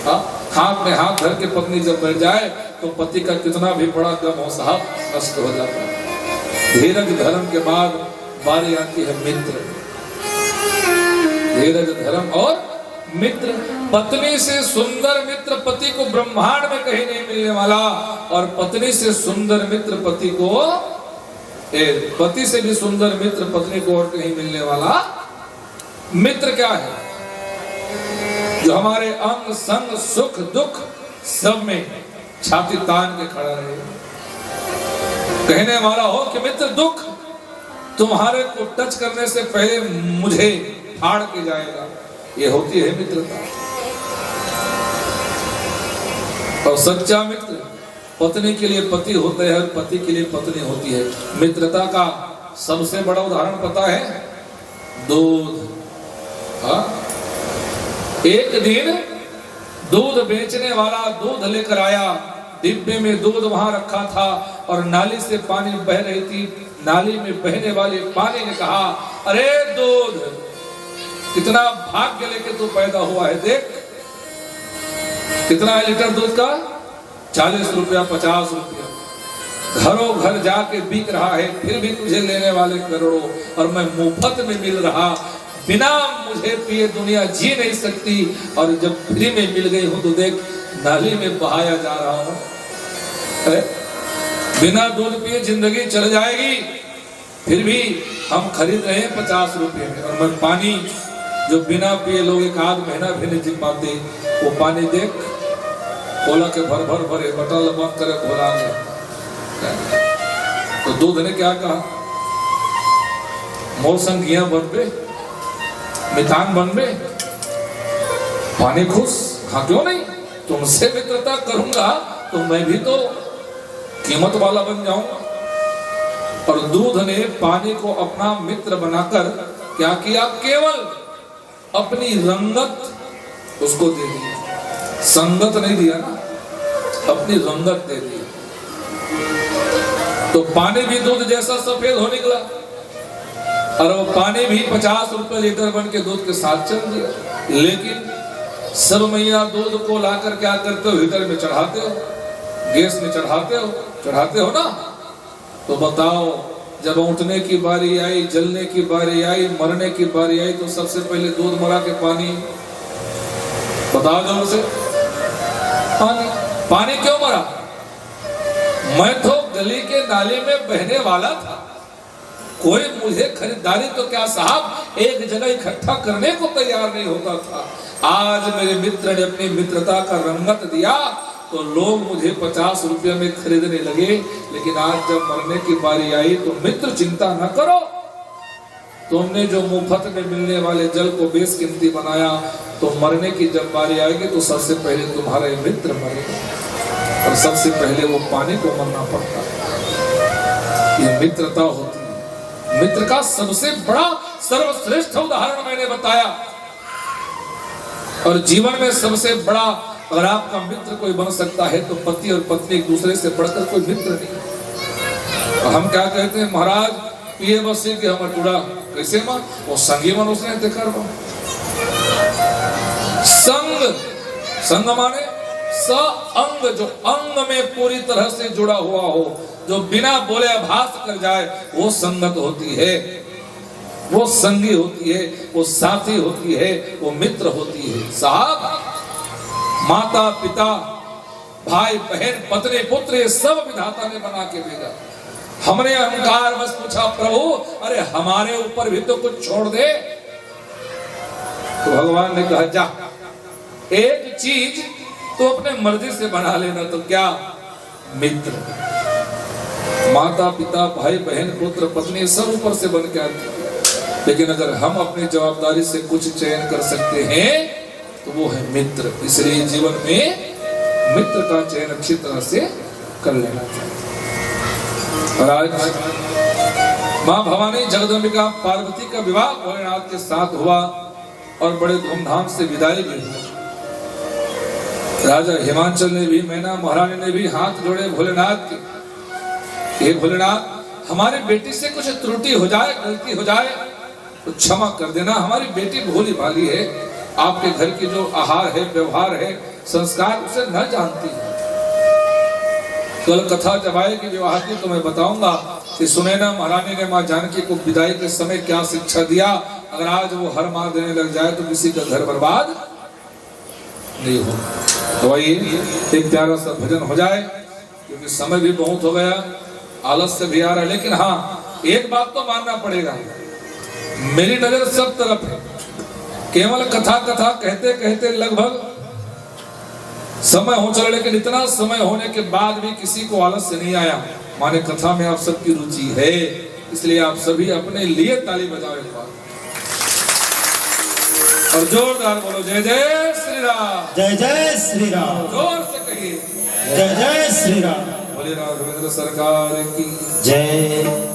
हाँ, हाथ में हाथ धर के पत्नी जब बैठ जाए तो पति का कितना भी बड़ा गम हो साहब नष्ट हो जाता है। धीरज धर्म के बाद बारी आती है मित्र। धीरज धर्म और मित्र। पत्नी से सुंदर मित्र पति को ब्रह्मांड में कहीं नहीं मिलने वाला, और पत्नी से सुंदर मित्र पति को, पति से भी सुंदर मित्र पत्नी को और कहीं मिलने वाला मित्र क्या है? जो हमारे अंग संग सुख दुख सब में छाती तान के खड़ा रहे, कहने वाला हो कि मित्र दुख तुम्हारे को टच करने से पहले मुझे फाड़ के जाएगा। ये होती है मित्रता। और सच्चा मित्र पत्नी के लिए पति होता है और पति के लिए पत्नी होती है। मित्रता का सबसे बड़ा उदाहरण पता है? दूध। एक दिन दूध बेचने वाला दूध लेकर आया, डिब्बे में दूध वहां रखा था और नाली से पानी बह रही थी। नाली में बहने वाले पानी ने कहा, अरे दूध, कितना भाग्य लेके तू पैदा हुआ है, देख कितना है लीटर दूध का, 40 रुपया 50 रुपया, घरों घर जाके बिक रहा है, फिर भी तुझे लेने वाले करोड़ों, और मैं मुफ्त में मिल रहा, बिना मुझे पिए दुनिया जी नहीं सकती, और जब फ्री में मिल गई हूं तो देख नाली में बहाया जा रहा हूं। बिना दूध पिए जिंदगी चल जाएगी, फिर भी हम खरीद रहे हैं 50 रुपये में, और मैं पानी जो बिना पिए लोग एक आध महीना भी नहीं जी पाते, वो पानी देख खोला के भर भर भरे, बटल बंद करे खोला के। तो दूध ने क्या कहा, मोर संगिया बनबे, मितान बनबे, पानी खुश, हाँ क्यों नहीं, तुमसे मित्रता करूंगा तो मैं भी तो कीमत वाला बन जाऊंगा। और दूध ने पानी को अपना मित्र बनाकर क्या किया, केवल अपनी रंगत उसको दे दी, संगत नहीं दिया ना, अपनी रंगत दे दी। तो पानी भी दूध जैसा सफेद हो निकला, और वो पानी भी 50 रुपए लीटर बन के दूध के साथ चल दिया। लेकिन सब मैया दूध को लाकर क्या करते हो, हीटर में चढ़ाते हो, गैस में चढ़ाते हो ना। तो बताओ, जब उठने की बारी आई, जलने की बारी आई, मरने की बारी आई, तो सबसे पहले दूध मरा के पानी, बताओ जरूर से, पानी क्यों मरा? मैं तो गली के नाले में बहने वाला था, कोई मुझे खरीदारी तो क्या साहब एक जगह इकट्ठा करने को तैयार नहीं होता था। आज मेरे मित्र ने अपनी मित्रता का रंगत दिया तो लोग मुझे 50 रुपये में खरीदने लगे। लेकिन आज जब मरने की बारी आई तो मित्र चिंता न करो, तुमने जो मुफ्त में मिलने वाले जल को बेशकीमती बनाया, तो मरने की जब बारी आएगी तो सबसे पहले तुम्हारे मित्र मरेगा, और सबसे पहले वो पानी को मरना पड़ता है। ये मित्रता होती है। मित्र का सबसे बड़ा सर्वश्रेष्ठ उदाहरण मैंने बताया। और जीवन में सबसे बड़ा अगर आपका मित्र कोई बन सकता है तो पति और पत्नी एक दूसरे से बढ़कर कोई मित्र नहीं। और हम क्या कहते हैं, महाराज पिए बसी के हम टूड़ा कैसे मां, वो संगी मन उसने देखा। संग माने स अंग, जो अंग में पूरी तरह से जुड़ा हुआ हो, जो बिना बोले आभास कर जाए, वो संगत होती है, वो संगी होती है, वो साथी होती है, वो मित्र होती है। साहब, माता पिता भाई बहन पत्नी पुत्र ये सब विधाता ने बना के भेजा। हमने अहंकार बस पूछा, प्रभु अरे हमारे ऊपर भी तो कुछ छोड़ दे। तो भगवान ने कहा, जा एक चीज तो अपने मर्जी से बना लेना, तो क्या, मित्र। माता पिता भाई बहन पुत्र पत्नी सब ऊपर से बन के आते, लेकिन अगर हम अपनी जवाबदारी से कुछ चयन कर सकते हैं तो वो है मित्र। इसलिए जीवन में मित्र का चयन अच्छी तरह से कर लेना चाहिए। और आज मां भवानी जगदम्बिका पार्वती का विवाह भोलेनाथ के साथ हुआ और बड़े धूमधाम से विदाई भी हुई। राजा हिमांचल ने भी, मैना महारानी ने भी हाथ जोड़े भोलेनाथ के, हे भोलेनाथ हमारी बेटी से कुछ त्रुटि हो जाए, गलती हो जाए तो क्षमा कर देना। हमारी बेटी भोली भाली है, आपके घर की जो आहार है व्यवहार है संस्कार उसे न जानती है। कल कथा जब आएगी विवाह की तो मैं बताऊंगा कि सुनैना महारानी ने मां जानकी को विदाई के समय क्या शिक्षा दिया। अगर आज वो हर मार देने लग जाए तो किसी का घर बर्बाद नहीं हो। तो आइए एक प्यारा सा भजन हो जाए, क्योंकि समय भी बहुत हो गया, आलस्य भी आ रहा है। लेकिन हाँ, एक बात तो मानना पड़ेगा, मेरी नजर सब तरफ है। केवल कथा कथा कहते कहते लगभग समय हो चला, लेकिन इतना समय होने के बाद भी किसी को आलस्य नहीं आया। माने कथा में आप सबकी रुचि है, इसलिए आप सभी अपने लिए ताली बजाओ एक बार और जोरदार बोलो जय जय श्री राम, जय जय श्री राम, जोर से कहिए जय जय श्री राम। बोले राघवेंद्र सरकार की जय।